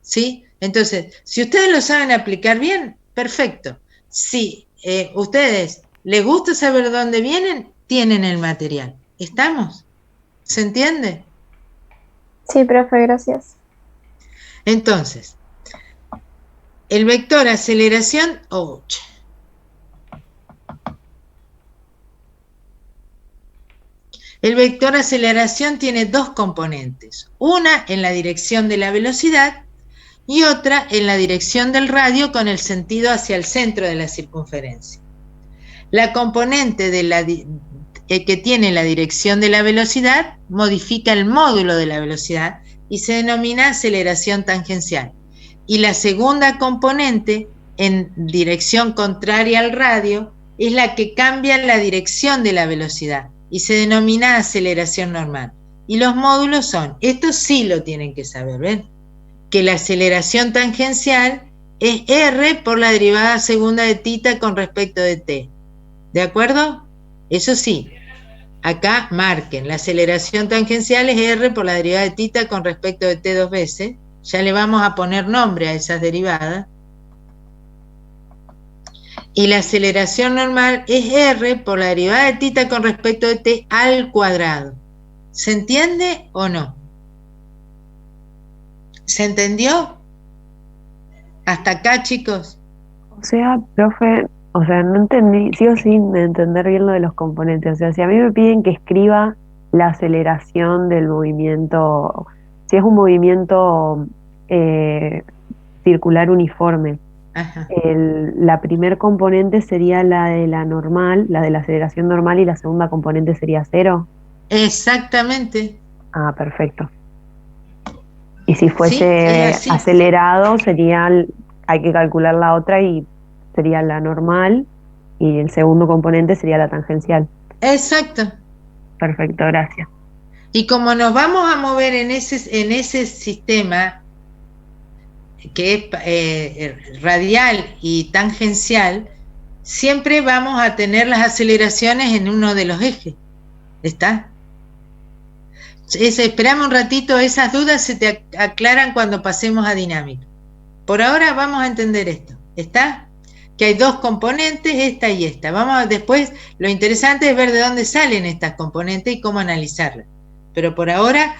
A: ¿sí? Entonces, si ustedes lo saben aplicar bien, perfecto. Si ustedes les gusta saber dónde vienen, tienen el material. ¿Estamos? ¿Se entiende?
B: Sí, profe, gracias.
A: Entonces, el vector aceleración, el vector aceleración tiene dos componentes, una en la dirección de la velocidad y otra en la dirección del radio con el sentido hacia el centro de la circunferencia. La componente que tiene la dirección de la velocidad modifica el módulo de la velocidad y se denomina aceleración tangencial. Y la segunda componente, en dirección contraria al radio, es la que cambia la dirección de la velocidad y se denomina aceleración normal. Y los módulos son, esto sí lo tienen que saber, ¿ven? Que la aceleración tangencial es R por la derivada segunda de θ con respecto de t. ¿De acuerdo? Eso sí, acá marquen, la aceleración tangencial es R por la derivada de θ con respecto de t dos veces. Ya le vamos a poner nombre a esas derivadas. Y la aceleración normal es R por la derivada de θ con respecto de t al cuadrado. ¿Se entiende o no? ¿Se entendió? ¿Hasta acá, chicos?
D: O sea, profe, no entendí, sigo sin entender bien lo de los componentes. O sea, si a mí me piden que escriba la aceleración del movimiento, si es un movimiento circular uniforme,
A: Ajá.
D: La primer componente sería la de la normal, la de la aceleración normal, y la segunda componente sería 0.
A: Exactamente.
D: Ah, perfecto. Y si fuese
A: Sí, es así.
D: acelerado, hay que calcular la otra y sería la normal, y el segundo componente sería la tangencial.
A: Exacto.
D: Perfecto, gracias.
A: Y como nos vamos a mover en ese sistema que es radial y tangencial, siempre vamos a tener las aceleraciones en uno de los ejes. ¿Está? Esperamos un ratito, esas dudas se te aclaran cuando pasemos a dinámica. Por ahora vamos a entender esto. ¿Está? Que hay dos componentes, esta y esta. Después, lo interesante es ver de dónde salen estas componentes y cómo analizarlas. Pero por ahora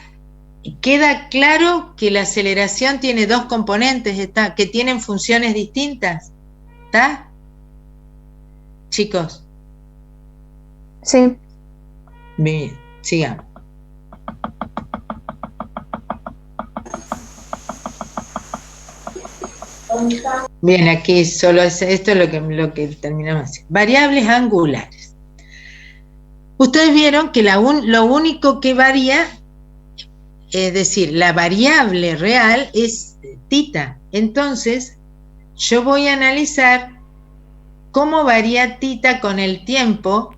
A: queda claro que la aceleración tiene dos componentes, que tienen funciones distintas. ¿Está? Chicos.
B: Sí.
A: Bien, sigamos. Bien, aquí solo esto es lo que terminamos haciendo. Variables angulares. Ustedes vieron que lo único que varía, es decir, la variable real es θ. Entonces, yo voy a analizar cómo varía θ con el tiempo,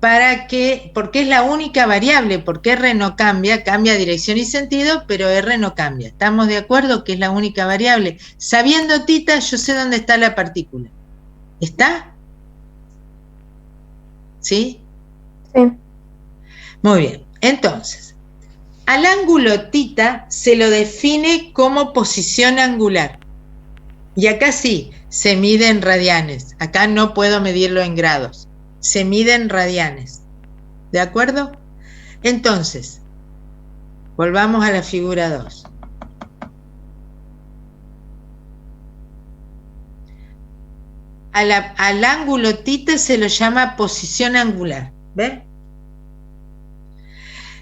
A: porque es la única variable, porque R no cambia dirección y sentido, pero R no cambia. ¿Estamos de acuerdo que es la única variable? Sabiendo θ, yo sé dónde está la partícula. ¿Está? ¿Sí?
B: Sí.
A: Muy bien. Entonces, al ángulo θ se lo define como posición angular. Y acá sí, se mide en radianes. Acá no puedo medirlo en grados. Se mide en radianes. ¿De acuerdo? Entonces, volvamos a la figura 2. Al ángulo θ se lo llama posición angular. ¿Ven?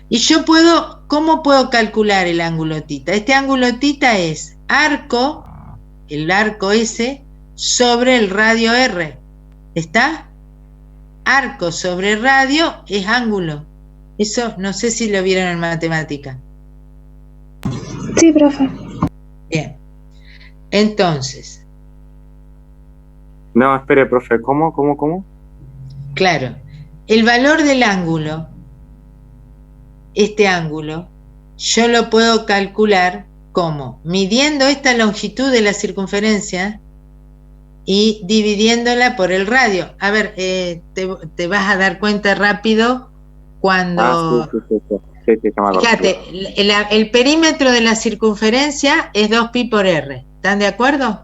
A: Y yo ¿cómo puedo calcular el ángulo θ? Este ángulo θ es el arco S, sobre el radio R. ¿Está? Arco sobre radio es ángulo. Eso no sé si lo vieron en matemática.
E: Sí, profe.
A: Bien. Entonces,
F: No, espere, profe, ¿cómo?
A: claro, el valor del ángulo, este ángulo, yo lo puedo calcular como midiendo esta longitud de la circunferencia y dividiéndola por el radio. A ver, te vas a dar cuenta rápido cuando...
F: Sí, ya me acuerdo.
A: Fíjate, el perímetro de la circunferencia es 2pi por r. ¿Están de acuerdo?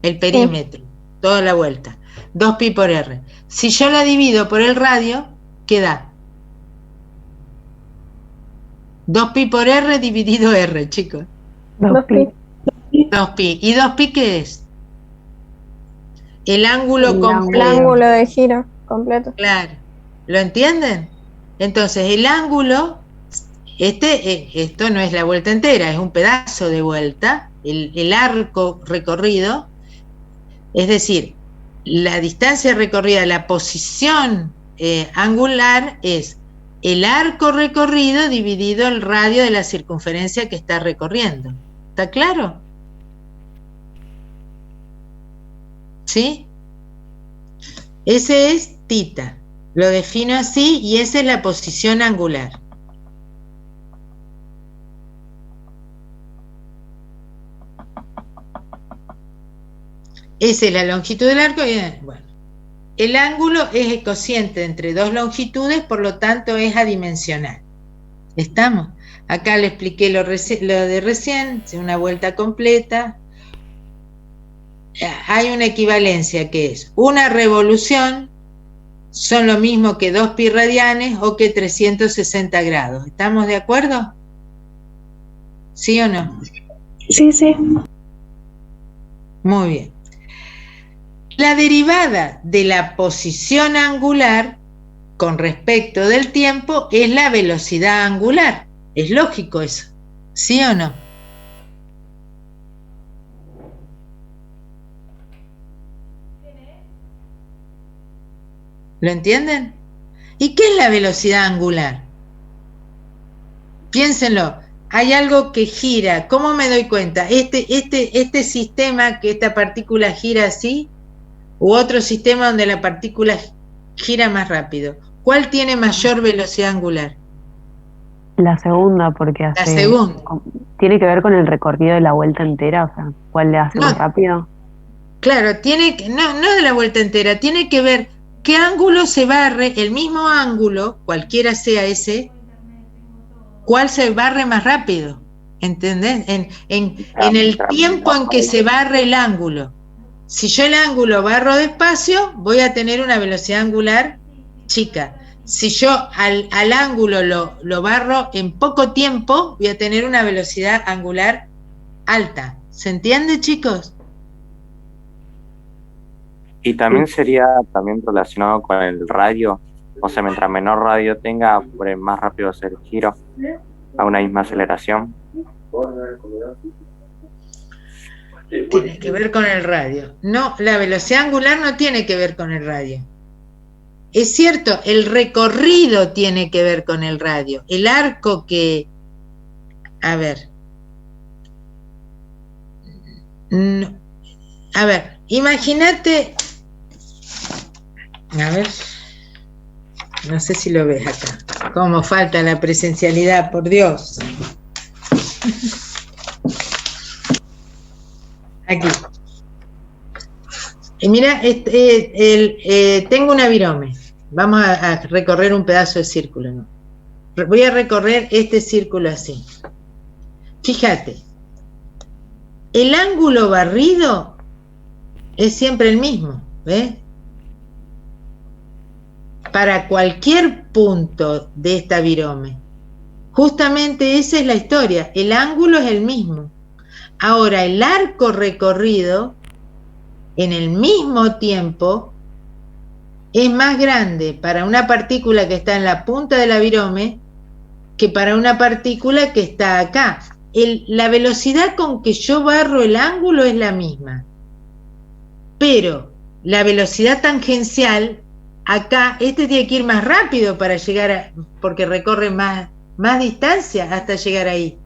A: El perímetro, toda la vuelta. 2pi por r. Si yo la divido por el radio, ¿qué da? 2pi por r dividido r, chicos.
B: 2pi.
A: 2pi. ¿Y 2pi qué es? El ángulo
B: El
A: completo.
B: ángulo de giro completo.
A: Claro. ¿Lo entienden? Entonces, el ángulo, esto no es la vuelta entera, es un pedazo de vuelta, el arco recorrido, es decir, la distancia recorrida, la posición angular es el arco recorrido dividido el radio de la circunferencia que está recorriendo. ¿Está claro? ¿Sí? Ese es θ. Lo defino así y esa es la posición angular. Esa es la longitud del arco. Bueno, el ángulo es el cociente entre dos longitudes, por lo tanto es adimensional. ¿Estamos? Acá le expliqué lo de recién, una vuelta completa. Hay una equivalencia que es una revolución son lo mismo que 2pi radianes o que 360 grados. ¿Estamos de acuerdo? ¿Sí o no?
E: Sí, sí.
A: Muy bien. La derivada de la posición angular con respecto del tiempo es la velocidad angular. Es lógico eso. ¿Sí o no? ¿Lo entienden? ¿Y qué es la velocidad angular? Piénsenlo. Hay algo que gira. ¿Cómo me doy cuenta? Este sistema, que esta partícula gira así, u otro sistema donde la partícula gira más rápido. ¿Cuál tiene mayor velocidad angular?
D: La segunda, porque
A: La segunda.
D: ¿Tiene que ver con el recorrido de la vuelta entera? O sea, ¿cuál le hace más rápido?
A: Claro, no de la vuelta entera, tiene que ver qué ángulo se barre, el mismo ángulo, cualquiera sea ese, cuál se barre más rápido, ¿entendés? En el tiempo en que se barre el ángulo. Si yo el ángulo barro despacio, voy a tener una velocidad angular chica. Si yo al ángulo lo barro en poco tiempo, voy a tener una velocidad angular alta. ¿Se entiende, chicos?
F: Y también sería también relacionado con el radio. O sea, mientras menor radio tenga, más rápido es el giro a una misma aceleración.
A: Tiene que ver con el radio. No, la velocidad angular no tiene que ver con el radio. Es cierto, el recorrido tiene que ver con el radio. El arco que... A ver. No, a ver, imagínate... A ver. No sé si lo ves acá. Cómo falta la presencialidad, por Dios. Aquí. Y mira, tengo una virome. Vamos a recorrer un pedazo de círculo, ¿no? Voy a recorrer este círculo así. Fíjate. El ángulo barrido es siempre el mismo, ¿ves? Para cualquier punto de esta virome. Justamente esa es la historia. El ángulo es el mismo. Ahora, el arco recorrido en el mismo tiempo es más grande para una partícula que está en la punta de la virome que para una partícula que está acá. La velocidad con que yo barro el ángulo es la misma, pero la velocidad tangencial acá, este tiene que ir más rápido para llegar porque recorre más distancia hasta llegar ahí.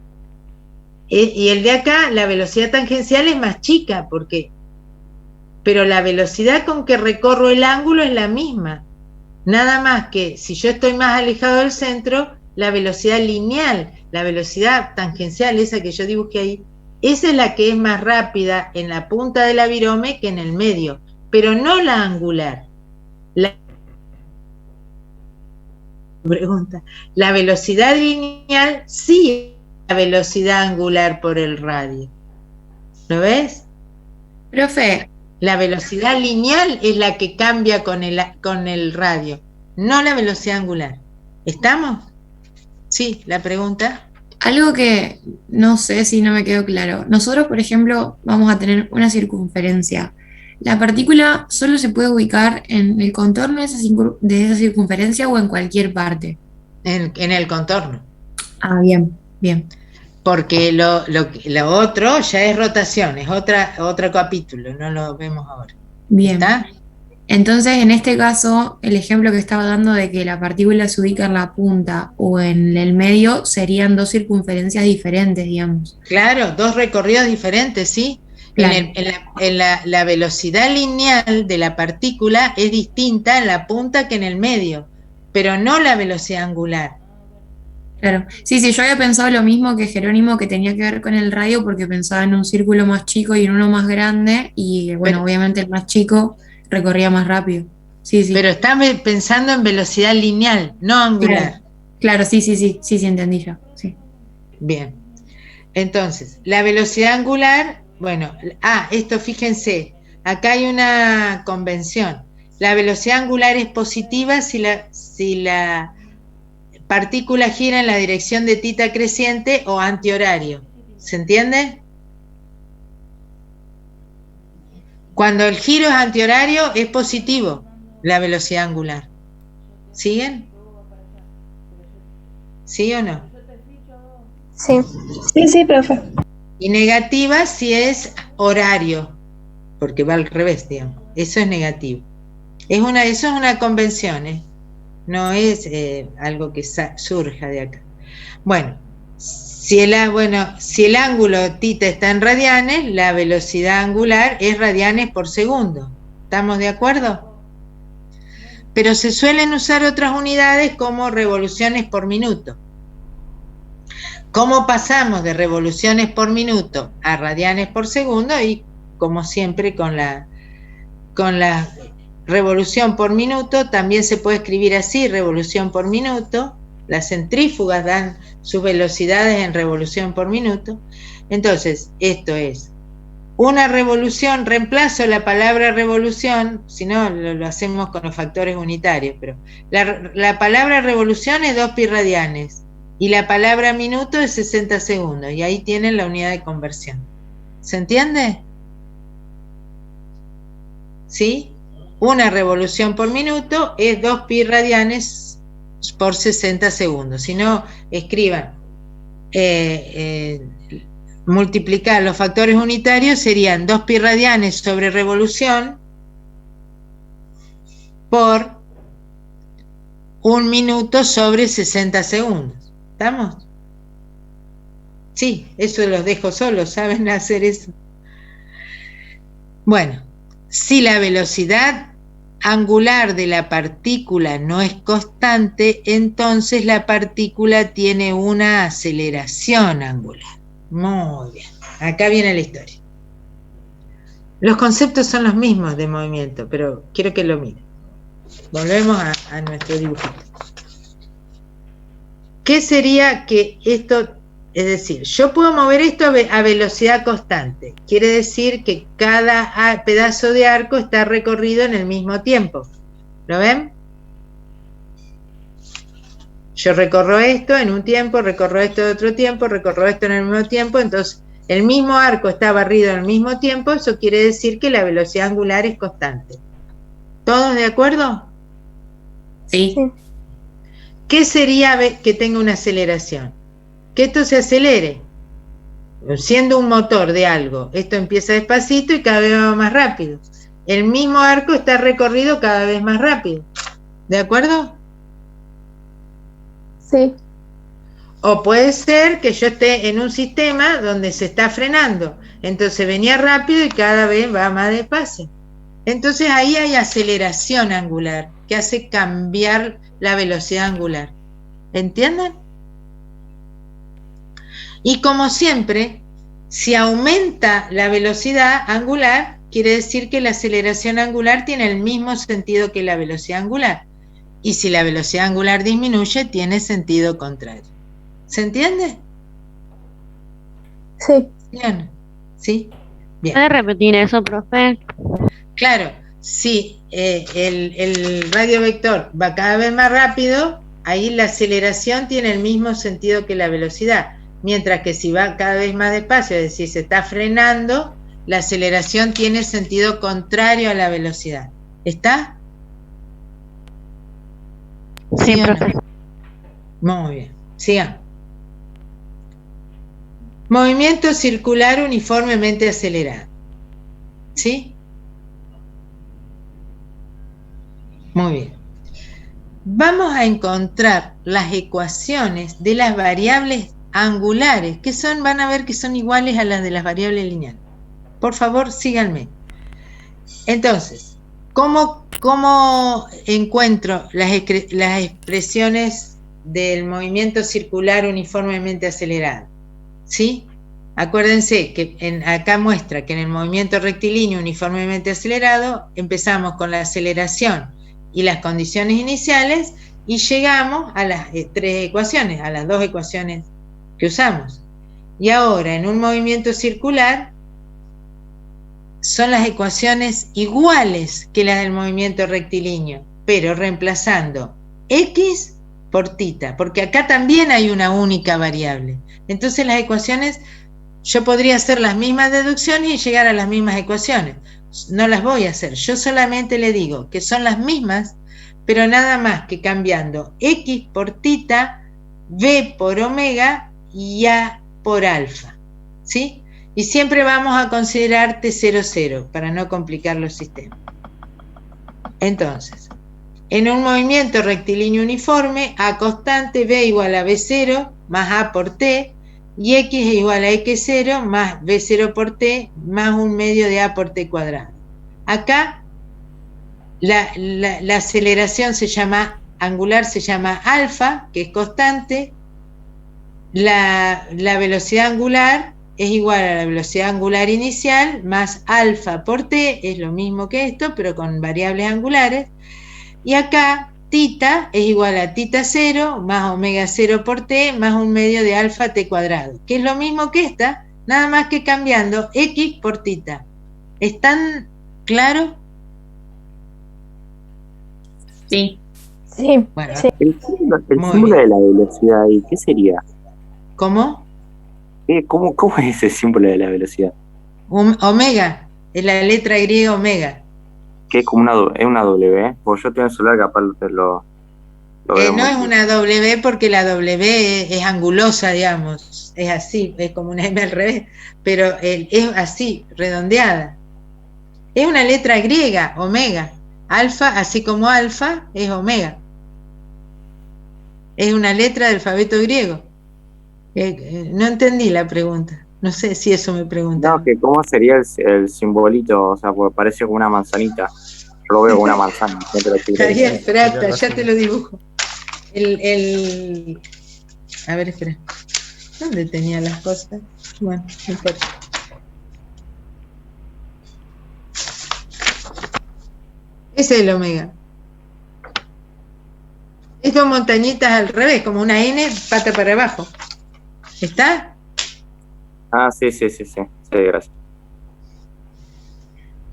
A: Y el de acá, la velocidad tangencial es más chica, pero la velocidad con que recorro el ángulo es la misma. Nada más que si yo estoy más alejado del centro, la velocidad lineal, la velocidad tangencial, esa que yo dibujé ahí, esa es la que es más rápida en la punta de la virome que en el medio, pero no la angular. La velocidad lineal sí es la velocidad angular por el radio. ¿Lo ves?
I: Profe,
A: La velocidad lineal es la que cambia con el radio, no la velocidad angular. ¿Estamos? Sí, la pregunta.
I: algo que no sé si no me quedó claro. Nosotros, por ejemplo, vamos a tener una circunferencia. ¿La partícula solo se puede ubicar en el contorno de esa circunferencia o en cualquier parte?
A: En el contorno.
I: Ah, bien, bien.
A: Porque lo otro ya es rotación, es otro capítulo, no lo vemos ahora.
I: Bien.
A: ¿Está?
I: Entonces, en este caso, el ejemplo que estaba dando de que la partícula se ubica en la punta o en el medio serían dos circunferencias diferentes, digamos.
A: Claro, dos recorridos diferentes, ¿sí?
I: Claro.
A: La velocidad lineal de la partícula es distinta en la punta que en el medio, pero no la velocidad angular.
I: Claro. Sí, sí, yo había pensado lo mismo que Jerónimo, que tenía que ver con el radio, porque pensaba en un círculo más chico y en uno más grande, y bueno, obviamente el más chico recorría más rápido. Sí, sí.
A: Pero está pensando en velocidad lineal, no angular.
I: Claro, sí, entendí ya. Sí.
A: Bien. Entonces, la velocidad angular, bueno, esto fíjense, acá hay una convención. La velocidad angular es positiva si la partícula gira en la dirección de tita creciente o antihorario. ¿Se entiende? Cuando el giro es antihorario es positivo la velocidad angular. ¿Siguen? ¿Sí o no?
B: Sí.
E: Sí, profe.
A: Y negativa si es horario, porque va al revés, digamos. Eso es negativo. Eso es una convención, ¿eh? No es algo que surja de acá. Bueno, si el ángulo tita está en radianes, la velocidad angular es radianes por segundo. ¿Estamos de acuerdo? Pero se suelen usar otras unidades como revoluciones por minuto. ¿Cómo pasamos de revoluciones por minuto a radianes por segundo? Y como siempre con la revolución por minuto también se puede escribir así, revolución por minuto. Las centrífugas dan sus velocidades en revolución por minuto. Entonces, esto es una revolución, reemplazo la palabra revolución, si no lo hacemos con los factores unitarios, pero la palabra revolución es 2 pi radianes y la palabra minuto es 60 segundos, y ahí tienen la unidad de conversión. ¿Se entiende? ¿Sí? Una revolución por minuto es 2 pi radianes por 60 segundos. Si no, escriban, multiplicar los factores unitarios serían 2 pi radianes sobre revolución por 1 minuto sobre 60 segundos. ¿Estamos? Sí, eso los dejo solos, ¿saben hacer eso? Bueno, si la velocidad angular de la partícula no es constante, entonces la partícula tiene una aceleración angular. Muy bien, acá viene la historia. Los conceptos son los mismos de movimiento, pero quiero que lo miren. Volvemos a nuestro dibujito. ¿Qué sería que esto? Es decir, yo puedo mover esto a velocidad constante. Quiere decir que cada pedazo de arco está recorrido en el mismo tiempo. ¿Lo ven? Yo recorro esto en un tiempo, recorro esto en otro tiempo, recorro esto en el mismo tiempo, entonces el mismo arco está barrido al mismo tiempo, eso quiere decir que la velocidad angular es constante. ¿Todos de acuerdo?
I: Sí.
A: ¿Qué sería que tenga una aceleración? Que esto se acelere. Siendo un motor de algo, esto empieza despacito y cada vez va más rápido. El mismo arco está recorrido cada vez más rápido. ¿De acuerdo?
B: Sí.
A: O puede ser que yo esté en un sistema donde se está frenando, entonces venía rápido y cada vez va más despacio. Entonces ahí hay aceleración angular, que hace cambiar la velocidad angular. ¿Entienden? Y como siempre, si aumenta la velocidad angular, quiere decir que la aceleración angular tiene el mismo sentido que la velocidad angular. Y si la velocidad angular disminuye, tiene sentido contrario. ¿Se entiende?
B: Sí.
A: Bien. ¿Sí? Bien.
G: ¿Puede repetir eso, profe?
A: Claro, si el radio vector va cada vez más rápido, ahí la aceleración tiene el mismo sentido que la velocidad. Mientras que si va cada vez más despacio, es decir, se está frenando, la aceleración tiene sentido contrario a la velocidad. ¿Está?
G: Sí,
A: o
G: profe.
A: no? Muy bien. Sigan. Movimiento circular uniformemente acelerado. ¿Sí? Muy bien. Vamos a encontrar las ecuaciones de las variables angulares, que son, van a ver que son iguales a las de las variables lineales. Por favor, síganme. Entonces, ¿cómo encuentro las expresiones del movimiento circular uniformemente acelerado? ¿Sí? Acuérdense que acá muestra que en el movimiento rectilíneo uniformemente acelerado empezamos con la aceleración y las condiciones iniciales y llegamos a las tres ecuaciones, a las dos ecuaciones que usamos. Y ahora en un movimiento circular son las ecuaciones iguales que las del movimiento rectilíneo, pero reemplazando x por tita, porque acá también hay una única variable. Entonces las ecuaciones, yo podría hacer las mismas deducciones y llegar a las mismas ecuaciones. No las voy a hacer, yo solamente le digo que son las mismas, pero nada más que cambiando x por tita, v por omega y a por alfa, ¿sí? Y siempre vamos a considerar T00 para no complicar los sistemas. Entonces, en un movimiento rectilíneo uniforme, A constante, V igual a V0 más A por T, y X es igual a X0 más V0 por T más un medio de A por T cuadrado. Acá la aceleración angular se llama alfa, que es constante. La velocidad angular es igual a la velocidad angular inicial más alfa por T, es lo mismo que esto, pero con variables angulares. Y acá tita es igual a tita 0 más omega 0 por T más un medio de alfa T cuadrado, que es lo mismo que esta, nada más que cambiando X por tita. ¿Están claros?
B: Sí. Sí.
A: Bueno,
B: Sí.
F: El símbolo de la velocidad, ¿y qué sería?
A: ¿Cómo?
F: ¿Cómo es ese símbolo de la velocidad?
A: Omega, es la letra griega omega.
F: Que es como una W, porque yo tengo el celular capaz lo veo
A: No es
F: muy
A: una W porque la W es angulosa, digamos, es así, es como una M al revés, pero es así, redondeada. Es una letra griega, omega. Alfa, así como alfa, es omega. Es una letra del alfabeto griego. No entendí la pregunta. No sé si eso me preguntaron.
F: No, que cómo sería el simbolito, o sea, porque parece como una manzanita. Yo lo veo como una manzana.
A: Está bien, espera, ya te lo dibujo. A ver, espera. ¿Dónde tenía las cosas? Bueno, no importa. Ese es el omega. Es dos montañitas al revés, como una N, pata para abajo. ¿Está?
F: Ah, sí, gracias.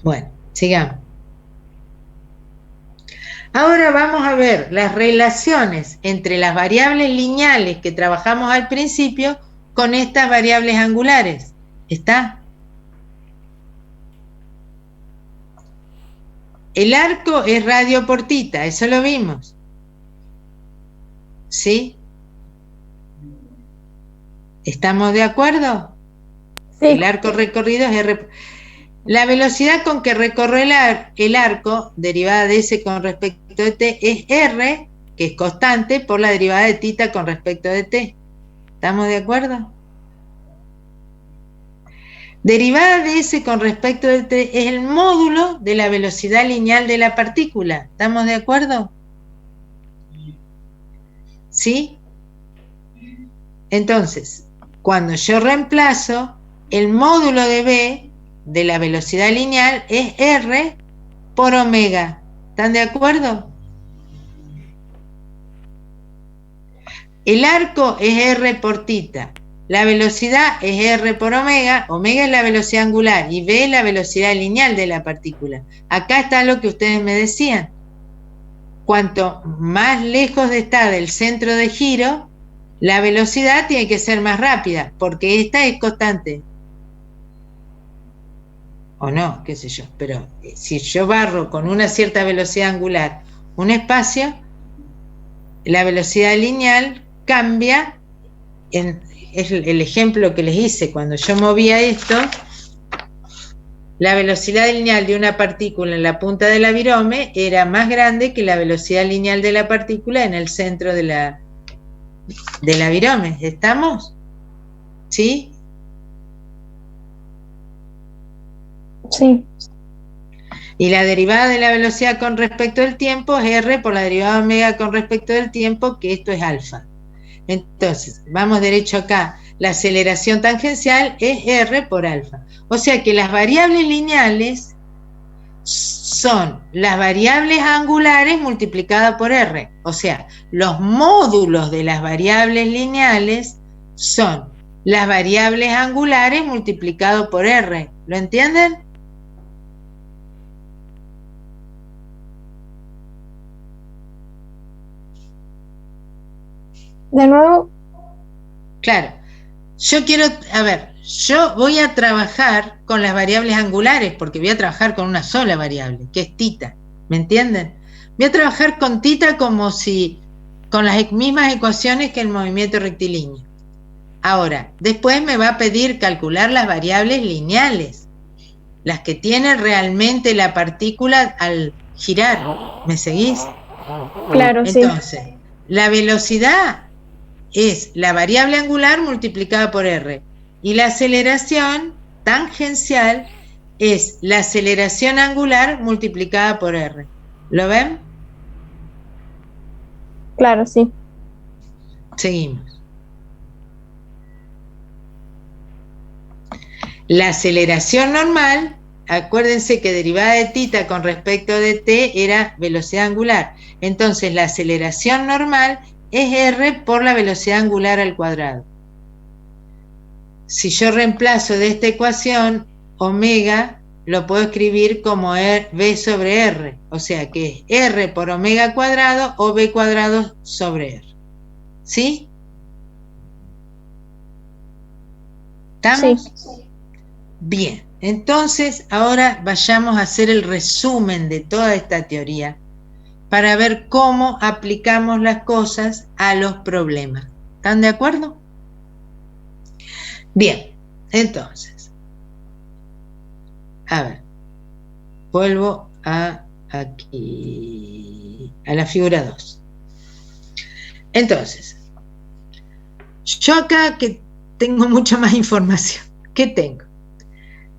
A: Bueno, sigamos. Ahora vamos a ver las relaciones entre las variables lineales que trabajamos al principio con estas variables angulares. ¿Está? El arco es radio por tita, eso lo vimos. ¿Sí? ¿Estamos de acuerdo?
B: Sí.
A: El arco recorrido es R. La velocidad con que recorre el arco, derivada de S con respecto de T, es R, que es constante, por la derivada de θ con respecto de T. ¿Estamos de acuerdo? Derivada de S con respecto de T es el módulo de la velocidad lineal de la partícula. ¿Estamos de acuerdo? ¿Sí? Entonces, cuando yo reemplazo, el módulo de B de la velocidad lineal es R por omega. ¿Están de acuerdo? El arco es R por θ. La velocidad es R por omega. Omega es la velocidad angular y B es la velocidad lineal de la partícula. Acá está lo que ustedes me decían. Cuanto más lejos está del centro de giro, la velocidad tiene que ser más rápida, porque esta es constante. O no, qué sé yo. Pero si yo barro con una cierta velocidad angular un espacio, la velocidad lineal cambia. Es el ejemplo que les hice. Cuando yo movía esto, la velocidad lineal de una partícula en la punta de la virome era más grande que la velocidad lineal de la partícula en el centro de la virome. ¿Estamos? ¿Sí?
B: Sí.
A: Y la derivada de la velocidad con respecto al tiempo es R por la derivada de omega con respecto del tiempo, que esto es alfa. Entonces, vamos derecho acá. La aceleración tangencial es R por alfa. O sea que las variables lineales son las variables angulares multiplicadas por R. O sea, los módulos de las variables lineales son las variables angulares multiplicadas por R. ¿Lo entienden?
B: De nuevo.
A: Claro. Yo voy a trabajar con las variables angulares porque voy a trabajar con una sola variable, que es θ. ¿Me entienden? Voy a trabajar con θ como si con las mismas ecuaciones que el movimiento rectilíneo. Ahora, después me va a pedir calcular las variables lineales, las que tiene realmente la partícula al girar. ¿Me seguís?
B: Claro, sí.
A: Entonces, la velocidad es la variable angular multiplicada por R. Y la aceleración tangencial es la aceleración angular multiplicada por R. ¿Lo ven?
B: Claro, sí.
A: Seguimos. La aceleración normal, acuérdense que derivada de θ con respecto de t era velocidad angular. Entonces la aceleración normal es R por la velocidad angular al cuadrado. Si yo reemplazo de esta ecuación, omega lo puedo escribir como V sobre R. O sea que es R por omega cuadrado o V cuadrado sobre R. ¿Sí? ¿Estamos?
B: Sí.
A: Bien, entonces ahora vayamos a hacer el resumen de toda esta teoría para ver cómo aplicamos las cosas a los problemas. ¿Están de acuerdo? Bien, entonces, a ver, vuelvo a aquí, a la figura 2. Entonces, yo acá que tengo mucha más información, ¿qué tengo?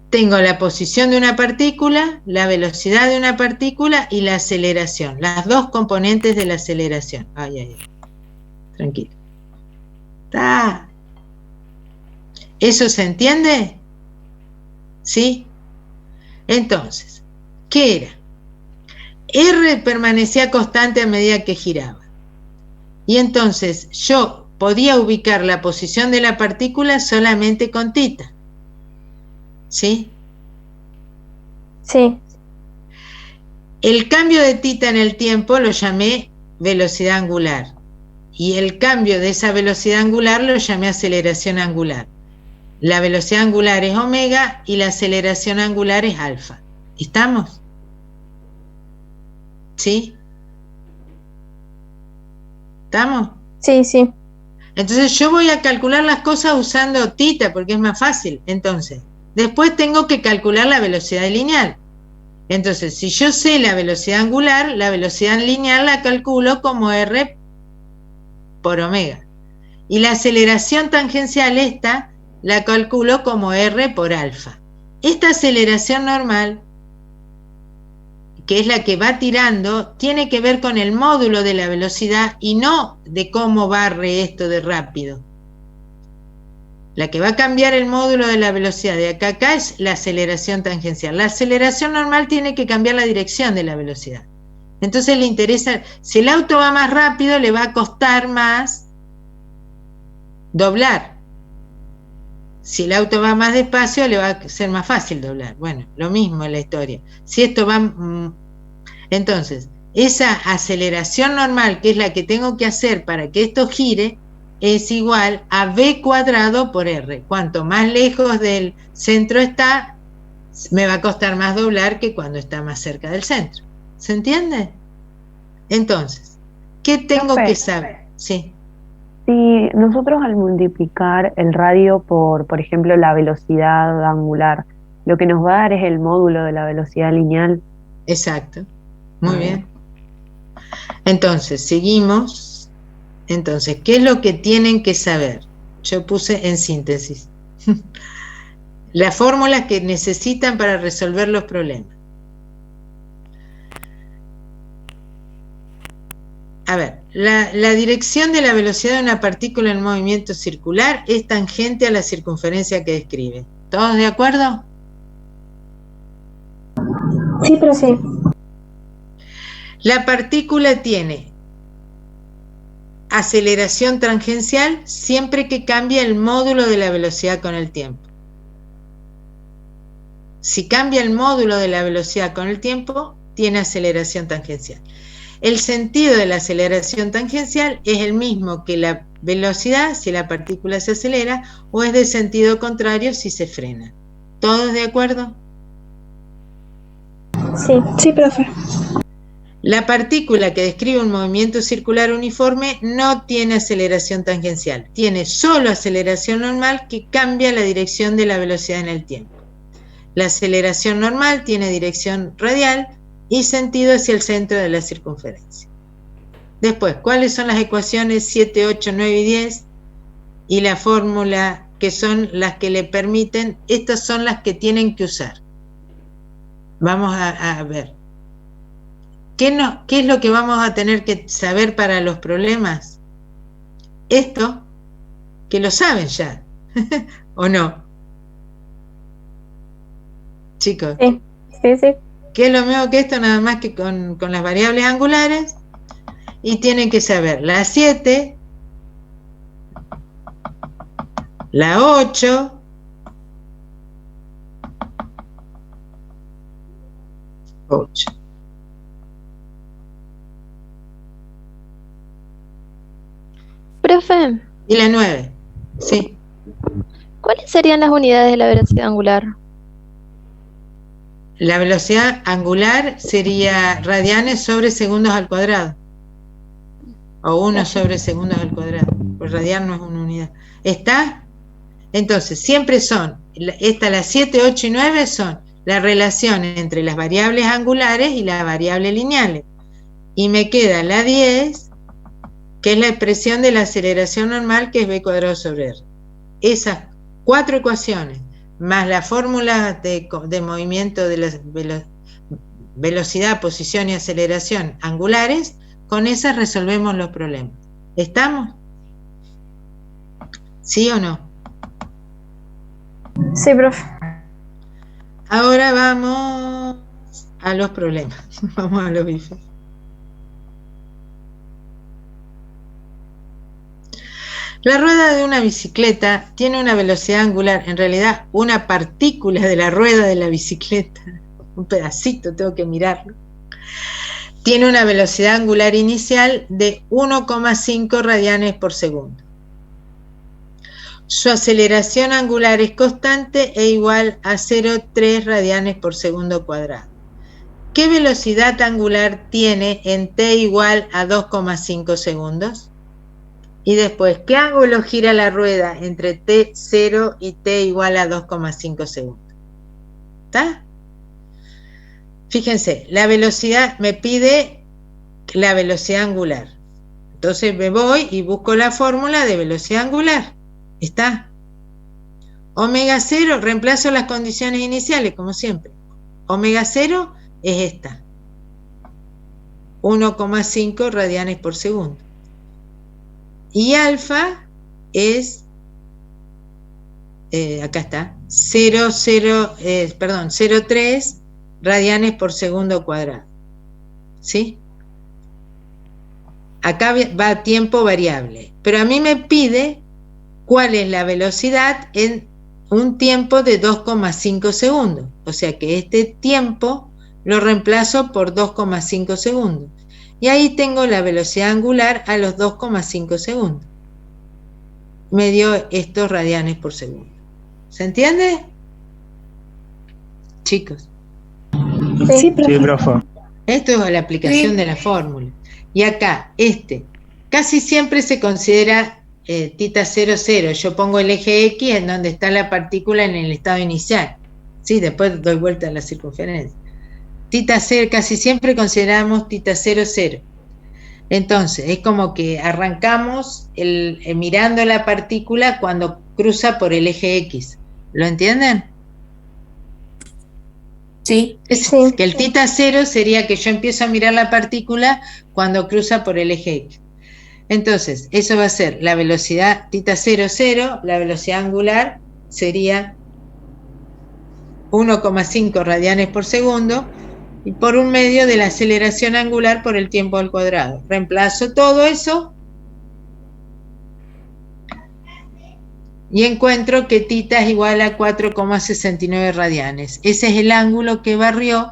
A: Tengo la posición de una partícula, la velocidad de una partícula y la aceleración, las dos componentes de la aceleración. Ay, ay, ay. Tranquilo. ¿Está? ¿Eso se entiende? ¿Sí? Entonces, ¿qué era? R permanecía constante a medida que giraba. Y entonces yo podía ubicar la posición de la partícula solamente con θ. ¿Sí?
B: Sí.
A: El cambio de θ en el tiempo lo llamé velocidad angular. Y el cambio de esa velocidad angular lo llamé aceleración angular. La velocidad angular es omega y la aceleración angular es alfa. ¿Estamos? ¿Sí? ¿Estamos?
B: Sí,
A: Entonces yo voy a calcular las cosas usando θ porque es más fácil. Entonces, Después tengo que calcular la velocidad lineal. Entonces, si yo sé la velocidad angular, la velocidad lineal la calculo como r por omega. Y la aceleración tangencial esta la calculo como r por alfa. Esta aceleración normal, que es la que va tirando, tiene que ver con el módulo de la velocidad y no de cómo barre esto de rápido. La que va a cambiar el módulo de la velocidad de acá a acá es la aceleración tangencial. La aceleración normal tiene que cambiar la dirección de la velocidad. Entonces le interesa, si el auto va más rápido, le va a costar más doblar. Si el auto va más despacio, le va a ser más fácil doblar. Bueno, lo mismo en la historia. Si esto va... Entonces, esa aceleración normal, que es la que tengo que hacer para que esto gire, es igual a v cuadrado por r. Cuanto más lejos del centro está, me va a costar más doblar que cuando está más cerca del centro. ¿Se entiende? Entonces, ¿qué tengo que saber? Sí.
D: Si nosotros al multiplicar el radio por ejemplo, la velocidad angular, lo que nos va a dar es el módulo de la velocidad lineal.
A: Exacto. Muy bien. Entonces, seguimos. Entonces, ¿qué es lo que tienen que saber? Yo puse en síntesis. Las fórmulas que necesitan para resolver los problemas. A ver, la dirección de la velocidad de una partícula en movimiento circular es tangente a la circunferencia que describe. ¿Todos de acuerdo?
E: Sí, profe.
A: La partícula tiene aceleración tangencial siempre que cambia el módulo de la velocidad con el tiempo. Si cambia el módulo de la velocidad con el tiempo, tiene aceleración tangencial. El sentido de la aceleración tangencial es el mismo que la velocidad si la partícula se acelera o es de sentido contrario si se frena. ¿Todos de acuerdo?
E: Sí, sí, profe.
A: La partícula que describe un movimiento circular uniforme no tiene aceleración tangencial, tiene solo aceleración normal que cambia la dirección de la velocidad en el tiempo. La aceleración normal tiene dirección radial y sentido hacia el centro de la circunferencia. Después, ¿cuáles son las ecuaciones 7, 8, 9 y 10? Y la fórmula que son las que le permiten, estas son las que tienen que usar. Vamos a ver. ¿Qué es lo que vamos a tener que saber para los problemas? Esto, que lo saben ya, ¿o no? Chicos.
B: Sí, sí, sí.
A: Que es lo mismo que esto, nada más que con las variables angulares. Y tienen que saber la 7, la 8,
J: Profe.
A: Y la 9, sí.
J: ¿Cuáles serían las unidades de la velocidad angular?
A: La velocidad angular sería radianes sobre segundos al cuadrado. O 1 sobre segundos al cuadrado. Pues radian no es una unidad. ¿Está? Entonces, siempre son, las 7, 8 y 9 son la relación entre las variables angulares y las variables lineales. Y me queda la 10, que es la expresión de la aceleración normal, que es v cuadrado sobre r. Esas 4 ecuaciones, más la fórmula de movimiento de la velocidad, posición y aceleración angulares, con esas resolvemos los problemas. ¿Estamos? ¿Sí o no?
B: Sí, profe.
A: Ahora vamos a los problemas. Vamos a los bifes. La rueda de una bicicleta tiene una velocidad angular, en realidad una partícula de la rueda de la bicicleta, un pedacito, tengo que mirarlo, tiene una velocidad angular inicial de 1,5 radianes por segundo. Su aceleración angular es constante e igual a 0,3 radianes por segundo cuadrado. ¿Qué velocidad angular tiene en t igual a 2,5 segundos? Y después, ¿qué ángulo gira la rueda entre t0 y t igual a 2,5 segundos? ¿Está? Fíjense, la velocidad me pide la velocidad angular. Entonces me voy y busco la fórmula de velocidad angular. ¿Está? Omega 0, reemplazo las condiciones iniciales, como siempre. Omega 0 es esta. 1,5 radianes por segundo. Y alfa es, acá está, 0,3 radianes por segundo cuadrado. ¿Sí? Acá va a tiempo variable, pero a mí me pide cuál es la velocidad en un tiempo de 2,5 segundos. O sea que este tiempo lo reemplazo por 2,5 segundos. Y ahí tengo la velocidad angular a los 2,5 segundos. Me dio estos radianes por segundo. ¿Se entiende? Chicos.
E: Sí, profe.
A: Esto es la aplicación de la fórmula. Y acá, casi siempre se considera tita 0, 0. Yo pongo el eje X en donde está la partícula en el estado inicial. Sí, después doy vuelta a la circunferencia. Tita 0, casi siempre consideramos tita 0, 0. Entonces, es como que arrancamos mirando la partícula cuando cruza por el eje X. ¿Lo entienden?
I: Sí.
A: Que el tita 0 sería que yo empiezo a mirar la partícula cuando cruza por el eje X. Entonces, eso va a ser la velocidad tita 0, 0, la velocidad angular sería 1,5 radianes por segundo, y por un medio de la aceleración angular por el tiempo al cuadrado. Reemplazo todo eso y encuentro que tita es igual a 4,69 radianes. Ese es el ángulo que barrió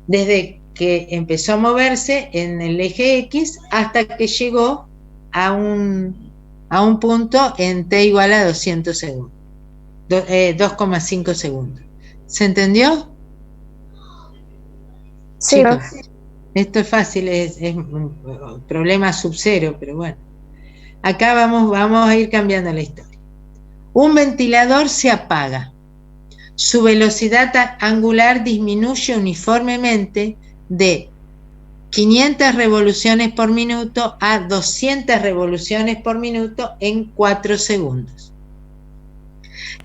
A: desde que empezó a moverse en el eje X hasta que llegó a un punto en t igual a 200 segundos, 2,5 segundos. ¿Se entendió?
B: Sí.
A: Chicos, esto es fácil, es un problema sub-cero, pero bueno. Acá vamos a ir cambiando la historia. Un ventilador se apaga. Su velocidad angular disminuye uniformemente de 500 revoluciones por minuto a 200 revoluciones por minuto en 4 segundos.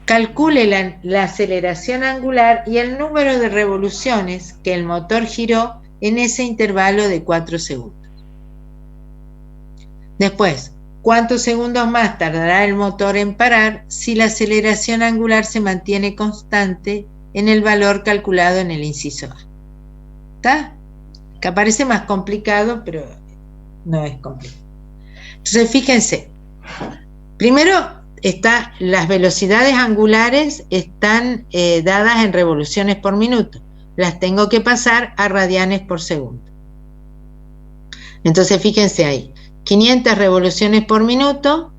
A: Calcule la aceleración angular y el número de revoluciones que el motor giró en ese intervalo de 4 segundos. Después, ¿cuántos segundos más tardará el motor en parar si la aceleración angular se mantiene constante en el valor calculado en el inciso A? ¿Está? Que parece más complicado, pero no es complicado. Entonces, fíjense. Primero, las velocidades angulares están dadas en revoluciones por minuto. Las tengo que pasar a radianes por segundo. Entonces, fíjense ahí. 500 revoluciones por minuto,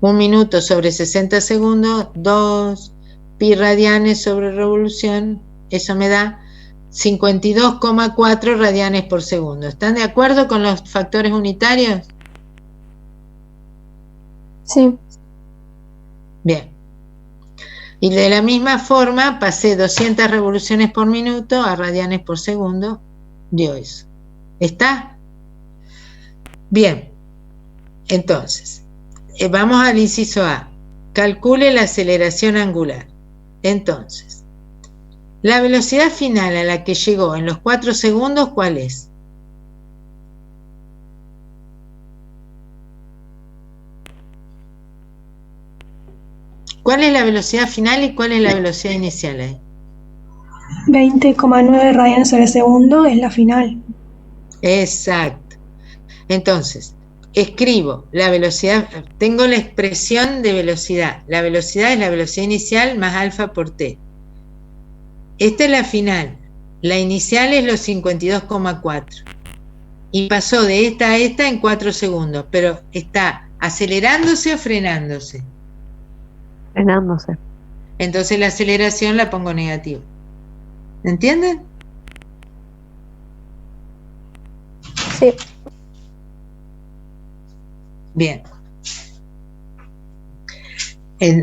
A: 1 minuto sobre 60 segundos, 2 pi radianes sobre revolución, eso me da 52,4 radianes por segundo. ¿Están de acuerdo con los factores unitarios?
B: Sí.
A: Bien. Y de la misma forma pasé 200 revoluciones por minuto a radianes por segundo, dio eso. ¿Está? Bien. Entonces, vamos al inciso A. Calcule la aceleración angular. Entonces, la velocidad final a la que llegó en los 4 segundos, ¿cuál es? ¿Cuál es la velocidad final y cuál es la velocidad inicial ahí?
E: 20,9 radianes sobre segundo es la final.
A: Exacto. Entonces, escribo la velocidad, tengo la expresión de velocidad. La velocidad es la velocidad inicial más alfa por t. Esta es la final. La inicial es los 52,4. Y pasó de esta a esta en 4 segundos. Pero está acelerándose o frenándose.
D: Frenándose.
A: Entonces la aceleración la pongo negativa. ¿Entienden?
B: Sí.
A: Bien.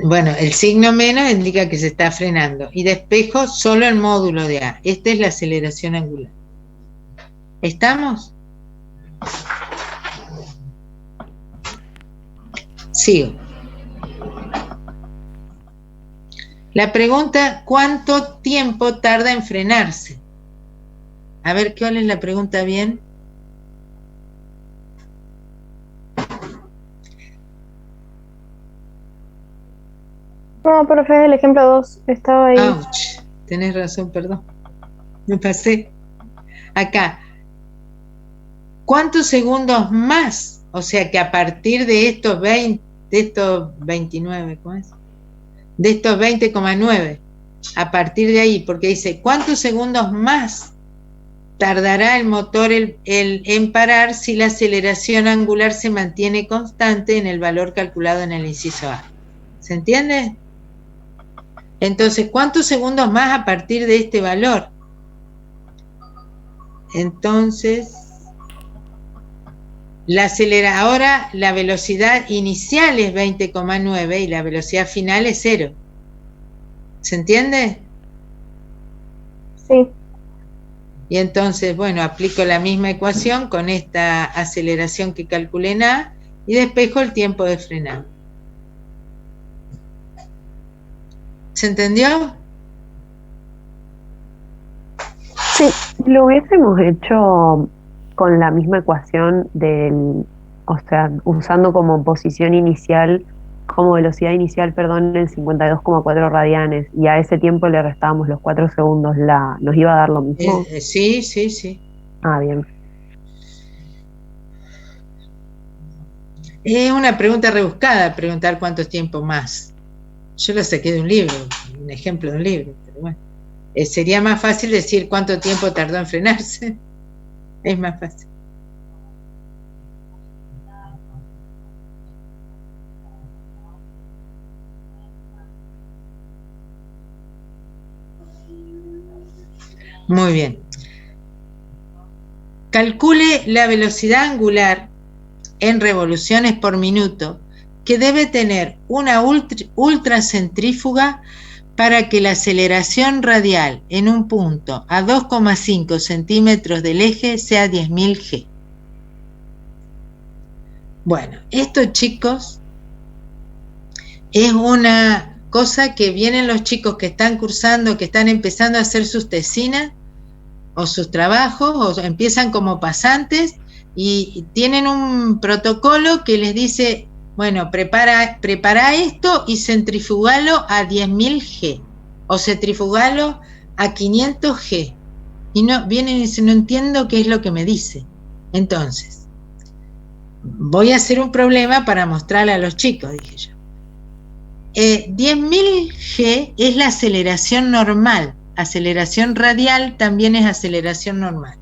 A: Bueno, el signo menos indica que se está frenando. Y despejo solo el módulo de A. Esta es la aceleración angular. ¿Estamos? Sigo. La pregunta, ¿cuánto tiempo tarda en frenarse? A ver, ¿cuál es la pregunta bien?
B: No, profe, es el ejemplo 2. Estaba ahí.
A: Ouch, tenés razón, perdón. Me pasé. Acá. ¿Cuántos segundos más? O sea que a partir de estos 20, de estos 29, ¿cómo es? De estos 20,9, a partir de ahí, porque dice, ¿cuántos segundos más tardará el motor en parar si la aceleración angular se mantiene constante en el valor calculado en el inciso A? ¿Se entiende? Entonces, ¿cuántos segundos más a partir de este valor? Entonces, ahora la velocidad inicial es 20,9 y la velocidad final es 0. ¿Se entiende?
B: Sí.
A: Y entonces, bueno, aplico la misma ecuación con esta aceleración que calculé en A y despejo el tiempo de frenado. ¿Se entendió?
D: Sí, lo hubiésemos hecho con la misma ecuación o sea, usando como posición inicial, como velocidad inicial, perdón, en 52,4 radianes, y a ese tiempo le restábamos los 4 segundos, ¿nos iba a dar lo mismo?
A: Sí, sí, sí.
D: Ah, bien.
A: Es una pregunta rebuscada, preguntar cuánto tiempo más. Yo lo saqué de un libro, un ejemplo de un libro, pero bueno. Sería más fácil decir cuánto tiempo tardó en frenarse. Es más fácil. Muy bien. Calcule la velocidad angular en revoluciones por minuto que debe tener una ultracentrífuga para que la aceleración radial en un punto a 2,5 centímetros del eje sea 10.000 G. Bueno, esto, chicos, es una cosa que vienen los chicos que están cursando, que están empezando a hacer sus tesinas o sus trabajos, o empiezan como pasantes y tienen un protocolo que les dice, bueno, prepara esto y centrifugalo a 10.000 G o centrifugalo a 500 G. Y no vienen y dicen, no entiendo qué es lo que me dice. Entonces, voy a hacer un problema para mostrarle a los chicos, dije yo. 10.000 G es la aceleración normal. Aceleración radial también es aceleración normal.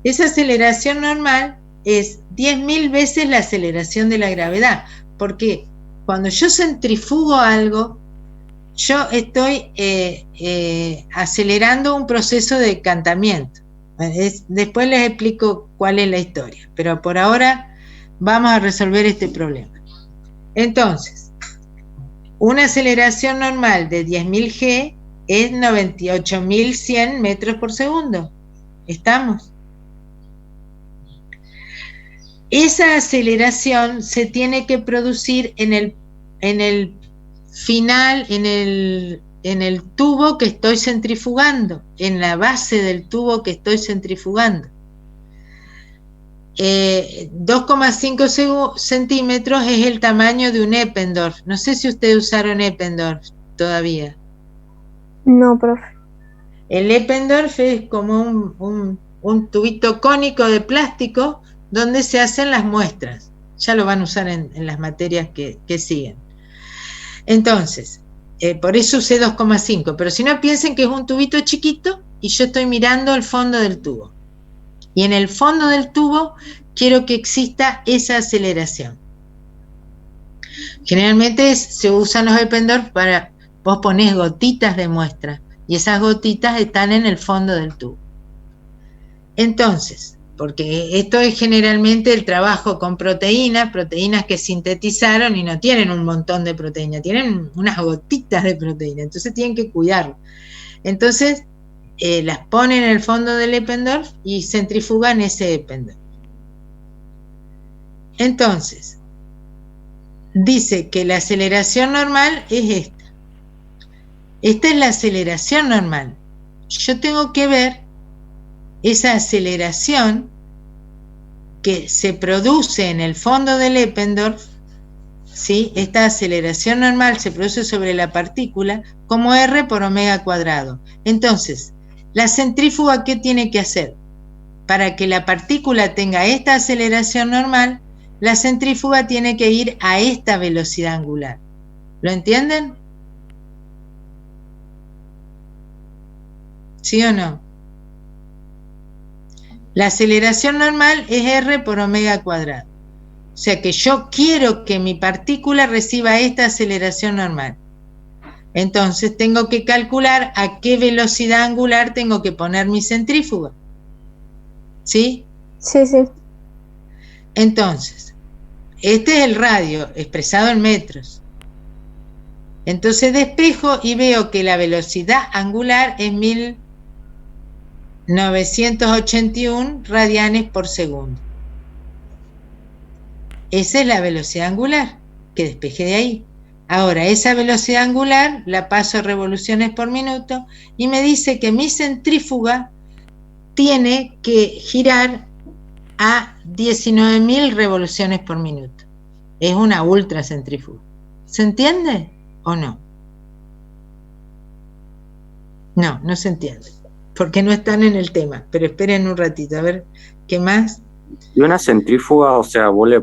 A: Esa aceleración normal es 10.000 veces la aceleración de la gravedad, porque cuando yo centrifugo algo, yo estoy acelerando un proceso de decantamiento. Después les explico cuál es la historia, pero por ahora vamos a resolver este problema. Entonces, una aceleración normal de 10.000 G es 98.100 metros por segundo. ¿Estamos? Esa aceleración se tiene que producir en el final, en el tubo que estoy centrifugando, en la base del tubo que estoy centrifugando. 2,5 centímetros es el tamaño de un Eppendorf. No sé si ustedes usaron Eppendorf todavía.
B: No, profe.
A: El Eppendorf es como un tubito cónico de plástico donde se hacen las muestras. Ya lo van a usar en las materias que siguen. Entonces, por eso usé 2,5, pero si no, piensen que es un tubito chiquito y yo estoy mirando el fondo del tubo. Y en el fondo del tubo quiero que exista esa aceleración. Generalmente se usan los Eppendorf para, vos ponés gotitas de muestra y esas gotitas están en el fondo del tubo. Entonces, porque esto es generalmente el trabajo con proteínas que sintetizaron y no tienen un montón de proteína, tienen unas gotitas de proteína, entonces tienen que cuidarlo. Entonces las ponen en el fondo del Eppendorf y centrifugan ese Eppendorf. Entonces, dice que la aceleración normal es esta. Esta es la aceleración normal. Yo tengo que ver esa aceleración que se produce en el fondo del Eppendorf, ¿sí? Esta aceleración normal se produce sobre la partícula como R por omega cuadrado. Entonces, la centrífuga, ¿qué tiene que hacer? Para que la partícula tenga esta aceleración normal, la centrífuga tiene que ir a esta velocidad angular. ¿Lo entienden? ¿Sí o no? La aceleración normal es R por omega cuadrado. O sea que yo quiero que mi partícula reciba esta aceleración normal. Entonces tengo que calcular a qué velocidad angular tengo que poner mi centrífuga. ¿Sí?
B: Sí, sí.
A: Entonces, este es el radio expresado en metros. Entonces despejo y veo que la velocidad angular es 1981 radianes por segundo. Esa es la velocidad angular que despejé de ahí. Ahora, esa velocidad angular la paso a revoluciones por minuto y me dice que mi centrífuga tiene que girar a 19.000 revoluciones por minuto. Es una ultracentrífuga. ¿Se entiende o no? No, no se entiende, porque no están en el tema, pero esperen un ratito, a ver, ¿qué más?
F: Y una centrífuga, o sea, vos le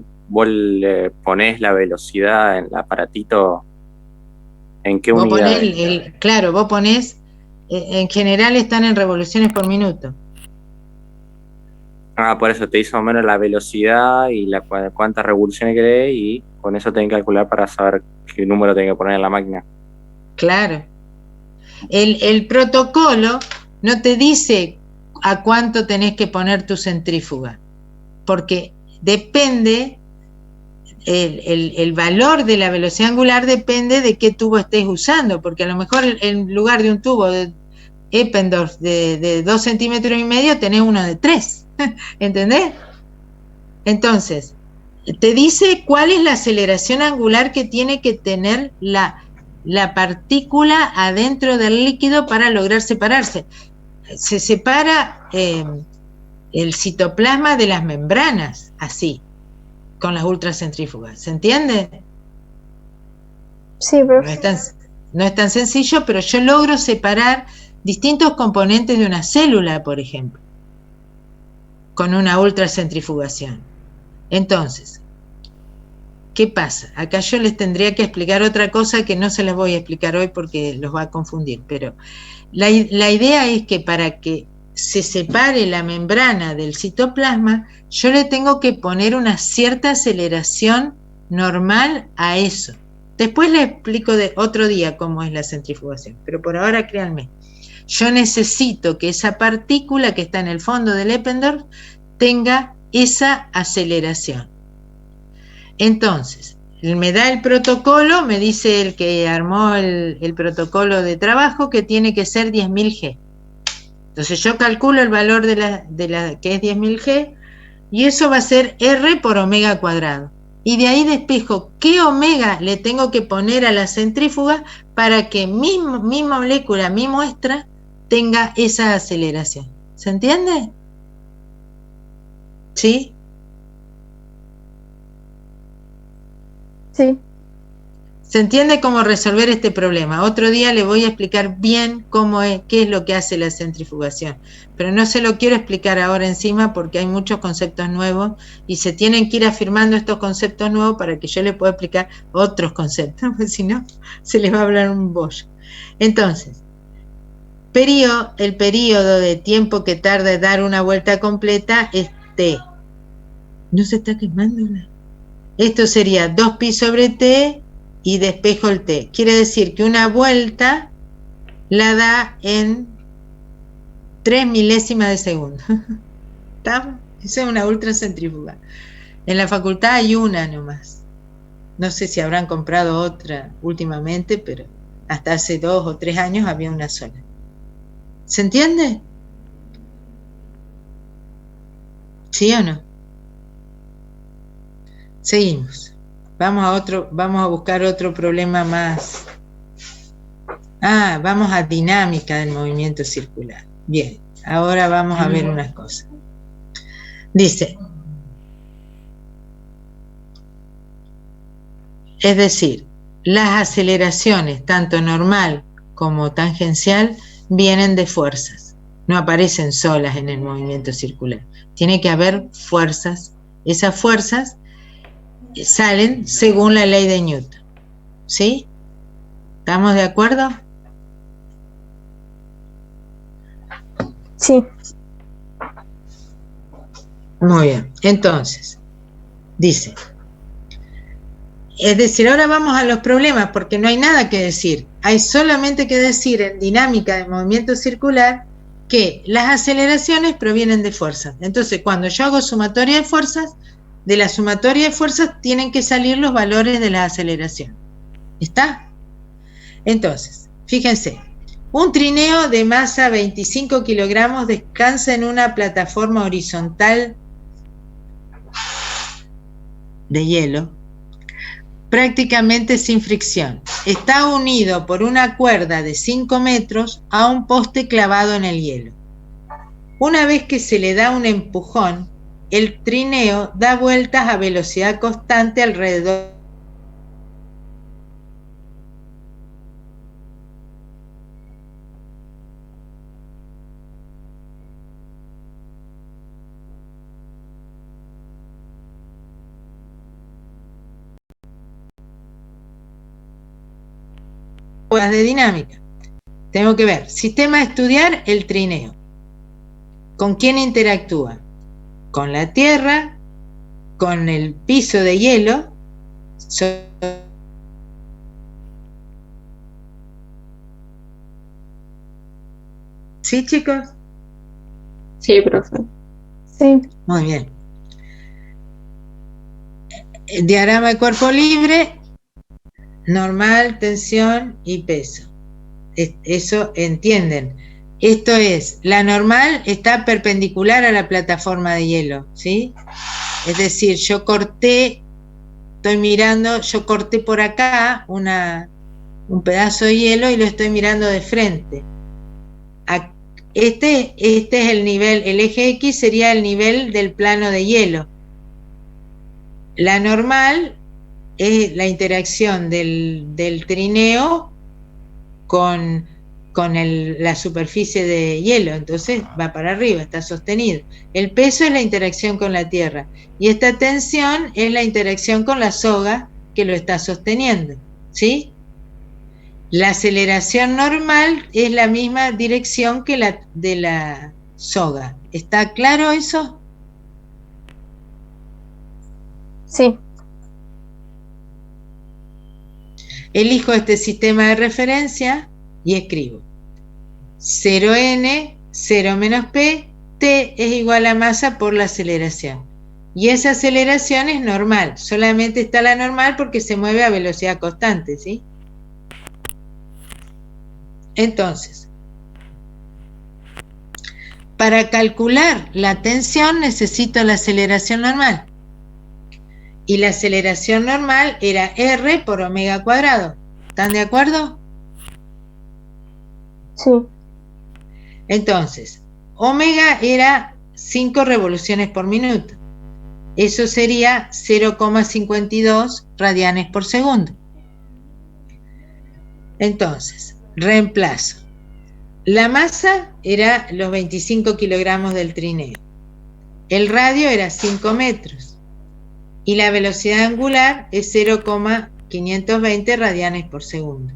F: ponés la velocidad en el aparatito, ¿en qué
A: Vos
F: unidad?
A: ponés claro, vos ponés, en general están en revoluciones por minuto.
F: Ah, por eso te dice más o menos la velocidad y cuántas revoluciones querés, y con eso tenés que calcular para saber qué número tenés que poner en la máquina.
A: Claro. El protocolo no te dice a cuánto tenés que poner tu centrífuga, porque depende, el valor de la velocidad angular depende de qué tubo estés usando, porque a lo mejor en lugar de un tubo de Eppendorf de 2,5 centímetros tenés uno de 3. ¿Entendés? Entonces, te dice cuál es la aceleración angular que tiene que tener la partícula adentro del líquido para lograr separarse. Se separa el citoplasma de las membranas, así, con las ultracentrífugas. ¿Se entiende?
B: Sí, pero
A: no es tan sencillo, pero yo logro separar distintos componentes de una célula, por ejemplo, con una ultracentrifugación. Entonces, ¿qué pasa? Acá yo les tendría que explicar otra cosa que no se las voy a explicar hoy porque los va a confundir, pero la idea es que para que se separe la membrana del citoplasma, yo le tengo que poner una cierta aceleración normal a eso. Después les explico de otro día cómo es la centrifugación, pero por ahora créanme, yo necesito que esa partícula que está en el fondo del Eppendorf tenga esa aceleración. Entonces, me da el protocolo, me dice el que armó el protocolo de trabajo que tiene que ser 10.000 G. Entonces yo calculo el valor de la que es 10.000 G y eso va a ser R por omega cuadrado. Y de ahí despejo qué omega le tengo que poner a la centrífuga para que mi molécula, mi muestra, tenga esa aceleración. ¿Se entiende? ¿Sí?
B: Sí.
A: ¿Se entiende cómo resolver este problema? Otro día le voy a explicar bien qué es lo que hace la centrifugación, pero no se lo quiero explicar ahora encima porque hay muchos conceptos nuevos y se tienen que ir afirmando estos conceptos nuevos para que yo le pueda explicar otros conceptos, porque si no, se les va a hablar un bollo. Entonces, el periodo de tiempo que tarda en dar una vuelta completa es T. ¿No se está quemando? Esto sería 2pi sobre T y despejo el T. Quiere decir que una vuelta la da en 3 milésimas de segundo. ¿Estamos? Esa es una ultracentrífuga. En la facultad hay una nomás. No sé si habrán comprado otra últimamente, pero hasta hace 2 o 3 años había una sola. ¿Se entiende? ¿Sí o no? Seguimos. Vamos a buscar otro problema más. Vamos a dinámica del movimiento circular. Bien, ahora vamos a ver unas cosas. Dice, es decir, las aceleraciones, tanto normal como tangencial, vienen de fuerzas. No aparecen solas en el movimiento circular. Tiene que haber fuerzas. Esas fuerzas salen según la ley de Newton. ¿Sí? ¿Estamos de acuerdo?
B: Sí.
A: Muy bien. Entonces, dice, es decir, ahora vamos a los problemas porque no hay nada que decir. Hay solamente que decir en dinámica de movimiento circular que las aceleraciones provienen de fuerzas. Entonces, cuando yo hago sumatoria de fuerzas, de la sumatoria de fuerzas tienen que salir los valores de la aceleración. ¿Está? Entonces, fíjense, un trineo de masa 25 kilogramos descansa en una plataforma horizontal de hielo, prácticamente sin fricción. Está unido por una cuerda de 5 metros a un poste clavado en el hielo. Una vez que se le da un empujón, el trineo da vueltas a velocidad constante alrededor. De dinámica. Tengo que ver, sistema a estudiar, el trineo. ¿Con quién interactúa? Con la tierra, con el piso de hielo. ¿Sí, chicos?
B: Sí, profe. Sí.
A: Muy bien. El diagrama de cuerpo libre, normal, tensión y peso. Eso entienden. Esto es, la normal está perpendicular a la plataforma de hielo, ¿sí? Es decir, yo corté por acá un pedazo de hielo y lo estoy mirando de frente. Este es el nivel, el eje X sería el nivel del plano de hielo. La normal es la interacción del trineo con la superficie de hielo, entonces va para arriba, está sostenido. El peso es la interacción con la tierra y esta tensión es la interacción con la soga que lo está sosteniendo, ¿sí? La aceleración normal es la misma dirección que la de la soga. ¿Está claro eso?
B: Sí.
A: Elijo este sistema de referencia y escribo 0n, 0 menos p, t es igual a masa por la aceleración. Y esa aceleración es normal, solamente está la normal porque se mueve a velocidad constante, ¿sí? Entonces, para calcular la tensión necesito la aceleración normal. Y la aceleración normal era R por omega cuadrado. ¿Están de acuerdo?
B: Sí.
A: Entonces, omega era 5 revoluciones por minuto. Eso sería 0,52 radianes por segundo. Entonces, reemplazo. La masa era los 25 kilogramos del trineo. El radio era 5 metros. Y la velocidad angular es 0,520 radianes por segundo.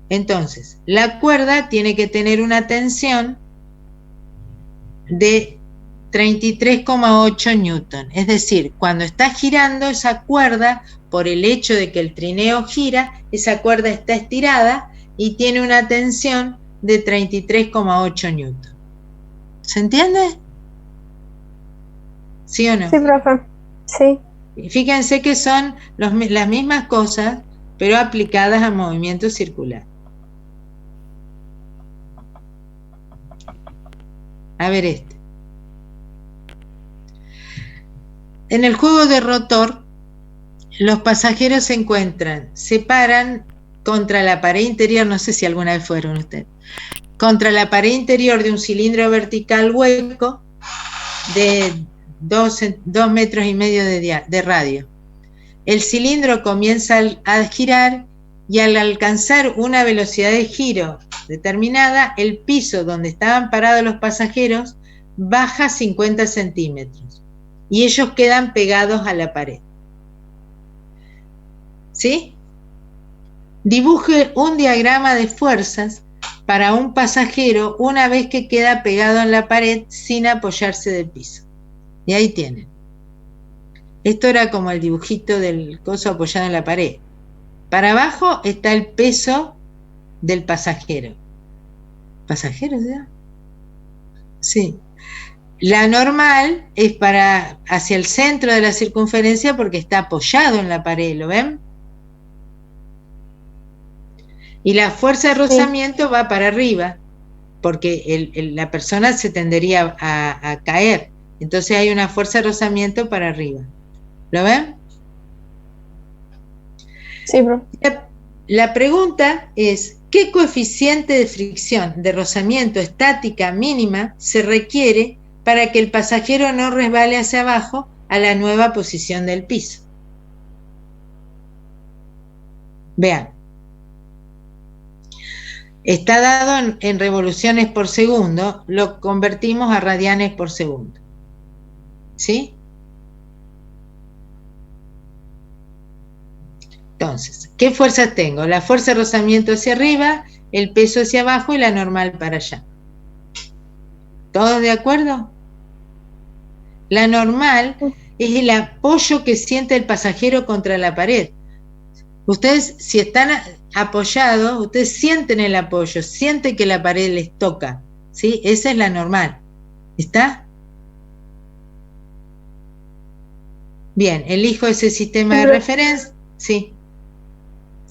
A: Entonces, la cuerda tiene que tener una tensión de 33,8 newton. Es decir, cuando está girando esa cuerda, por el hecho de que el trineo gira, esa cuerda está estirada y tiene una tensión de 33,8 newton. ¿Se entiende? ¿Sí o no?
B: Sí, profe. Sí.
A: Fíjense que son las mismas cosas, pero aplicadas a movimiento circular. A ver este. En el juego de rotor, los pasajeros se paran contra la pared interior, no sé si alguna vez fueron ustedes, contra la pared interior de un cilindro vertical hueco de 2,5 metros de radio. El cilindro comienza a girar y al alcanzar una velocidad de giro determinada, el piso donde estaban parados los pasajeros baja 50 centímetros y ellos quedan pegados a la pared. ¿Sí? Dibuje un diagrama de fuerzas para un pasajero una vez que queda pegado en la pared sin apoyarse del piso. Y ahí tienen. Esto era como el dibujito del coso apoyado en la pared. Para abajo está el peso del pasajero. ¿Pasajero ya? Sí. La normal es para hacia el centro de la circunferencia porque está apoyado en la pared, ¿lo ven? Y la fuerza de rozamiento va para arriba, porque la persona se tendería a caer. Entonces hay una fuerza de rozamiento para arriba. ¿Lo ven?
B: Sí, bro.
A: La pregunta es, ¿qué coeficiente de fricción de rozamiento estática mínima se requiere para que el pasajero no resbale hacia abajo a la nueva posición del piso? Vean. Está dado en revoluciones por segundo, lo convertimos a radianes por segundo. ¿Sí? Entonces, ¿qué fuerzas tengo? La fuerza de rozamiento hacia arriba, el peso hacia abajo y la normal para allá. ¿Todos de acuerdo? La normal es el apoyo que siente el pasajero contra la pared. Ustedes, si están apoyados, ustedes sienten el apoyo, sienten que la pared les toca, ¿sí? Esa es la normal. ¿Está? Bien, elijo ese sistema de referencia. Sí.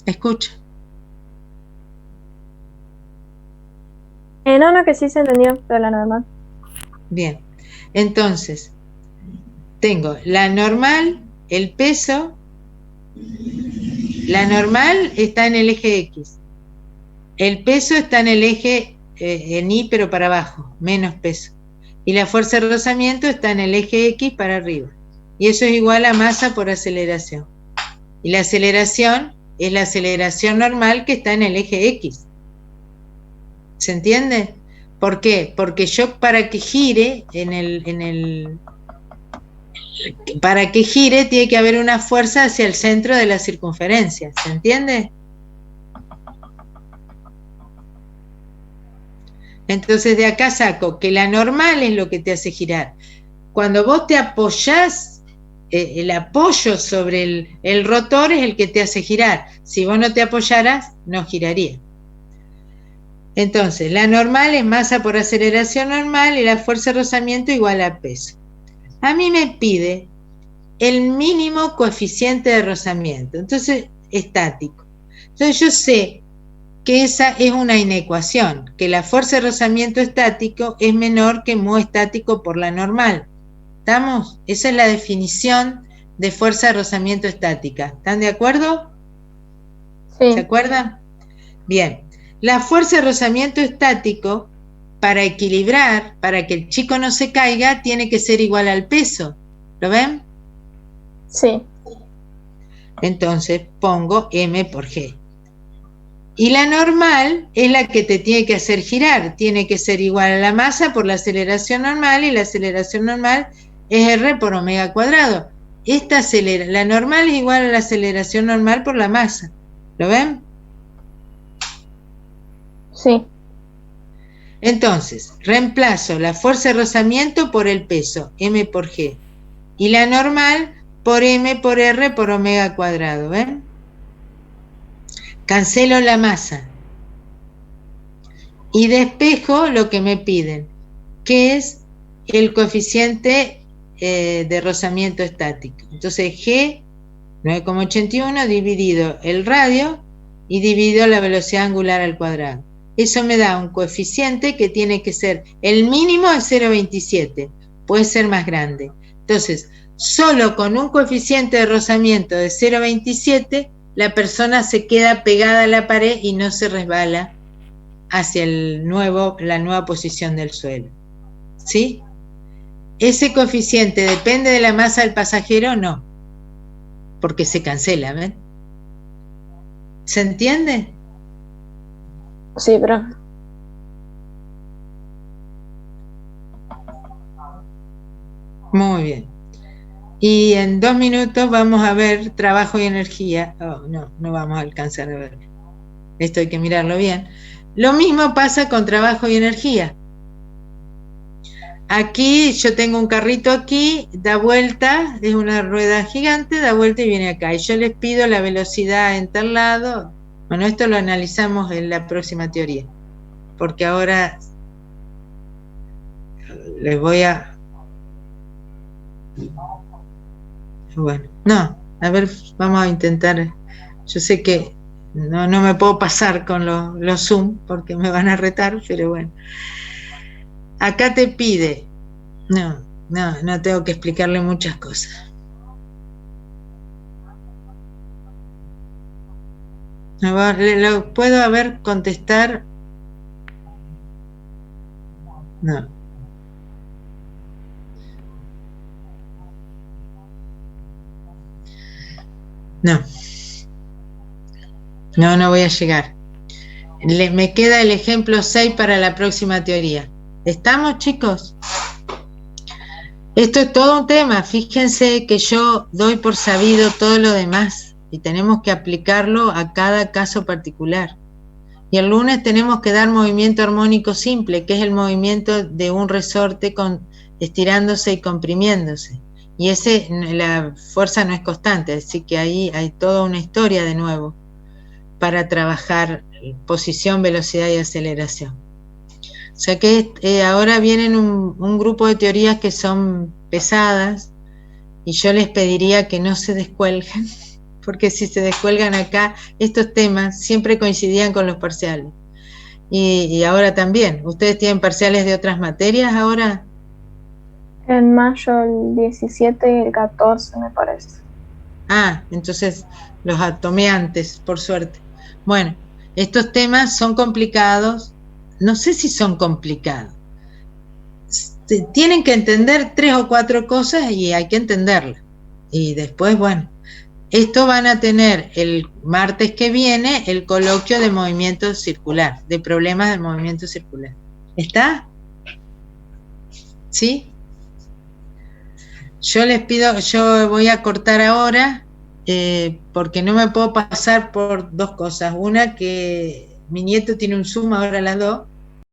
A: Escucha.
B: No, que sí se entendió, pero la normal.
A: Bien. Entonces, tengo la normal, el peso. La normal está en el eje X. El peso está en el eje en Y, pero para abajo, menos peso. Y la fuerza de rozamiento está en el eje X para arriba. Y eso es igual a masa por aceleración. Y la aceleración es la aceleración normal que está en el eje X. ¿Se entiende? ¿Por qué? Porque yo para que gire para que gire tiene que haber una fuerza hacia el centro de la circunferencia. ¿Se entiende? Entonces de acá saco que la normal es lo que te hace girar. Cuando vos te apoyás, el apoyo sobre el rotor es el que te hace girar. Si vos no te apoyaras, no giraría. Entonces, la normal es masa por aceleración normal y la fuerza de rozamiento igual a peso. A mí me pide el mínimo coeficiente de rozamiento, entonces estático. Entonces yo sé que esa es una inecuación, que la fuerza de rozamiento estático es menor que mu estático por la normal. ¿Estamos? Esa es la definición de fuerza de rozamiento estática. ¿Están de acuerdo?
B: Sí.
A: ¿Se acuerdan? Bien. La fuerza de rozamiento estático, para equilibrar, para que el chico no se caiga, tiene que ser igual al peso. ¿Lo ven?
B: Sí.
A: Entonces pongo M por G. Y la normal es la que te tiene que hacer girar. Tiene que ser igual a la masa por la aceleración normal, y la aceleración normal es R por omega cuadrado. La normal es igual a la aceleración normal por la masa. ¿Lo ven?
B: Sí.
A: Entonces, reemplazo la fuerza de rozamiento por el peso, M por G. Y la normal por M por R por omega cuadrado, ¿ven? Cancelo la masa. Y despejo lo que me piden, que es el coeficiente de rozamiento estático. Entonces G, 9,81 dividido el radio y dividido la velocidad angular al cuadrado. Eso me da un coeficiente que tiene que ser, el mínimo es 0,27, puede ser más grande. Entonces, solo con un coeficiente de rozamiento de 0,27, la persona se queda pegada a la pared y no se resbala hacia la nueva posición del suelo. ¿Sí? Ese coeficiente depende de la masa del pasajero, no, porque se cancela, ¿ven? ¿Se entiende?
B: Sí, profe.
A: Muy bien. Y en 2 minutos vamos a ver trabajo y energía. Oh, no vamos a alcanzar a ver. Esto hay que mirarlo bien. Lo mismo pasa con trabajo y energía. Aquí yo tengo un carrito aquí, da vuelta, es una rueda gigante, da vuelta y viene acá. Y yo les pido la velocidad en tal lado. Bueno, esto lo analizamos en la próxima teoría, porque ahora les voy a... Bueno, no, a ver, vamos a intentar. Yo sé que no me puedo pasar con los Zoom porque me van a retar, pero bueno. Acá te pide, no tengo que explicarle muchas cosas. ¿Lo puedo contestar? No. No voy a llegar. Me queda el ejemplo 6 para la próxima teoría. ¿Estamos, chicos? Esto es todo un tema. Fíjense que yo doy por sabido todo lo demás y tenemos que aplicarlo a cada caso particular. Y el lunes tenemos que dar movimiento armónico simple, que es el movimiento de un resorte estirándose y comprimiéndose. Y la fuerza no es constante, así que ahí hay toda una historia de nuevo para trabajar posición, velocidad y aceleración. O sea que ahora vienen un grupo de teorías que son pesadas y yo les pediría que no se descuelguen, porque si se descuelgan acá, estos temas siempre coincidían con los parciales. Y ahora también, ¿ustedes tienen parciales de otras materias ahora?
B: En mayo el 17 y el 14 me parece.
A: Ah, entonces los tomé antes, por suerte. Bueno, estos temas son complicados, no sé si son complicados. Tienen que entender 3 o 4 cosas y hay que entenderlas. Y después, bueno, esto van a tener el martes que viene el coloquio de movimiento circular, de problemas del movimiento circular. ¿Está? ¿Sí? Yo les pido, yo voy a cortar ahora porque no me puedo pasar por 2 cosas. Una, que mi nieto tiene un Zoom ahora a las 2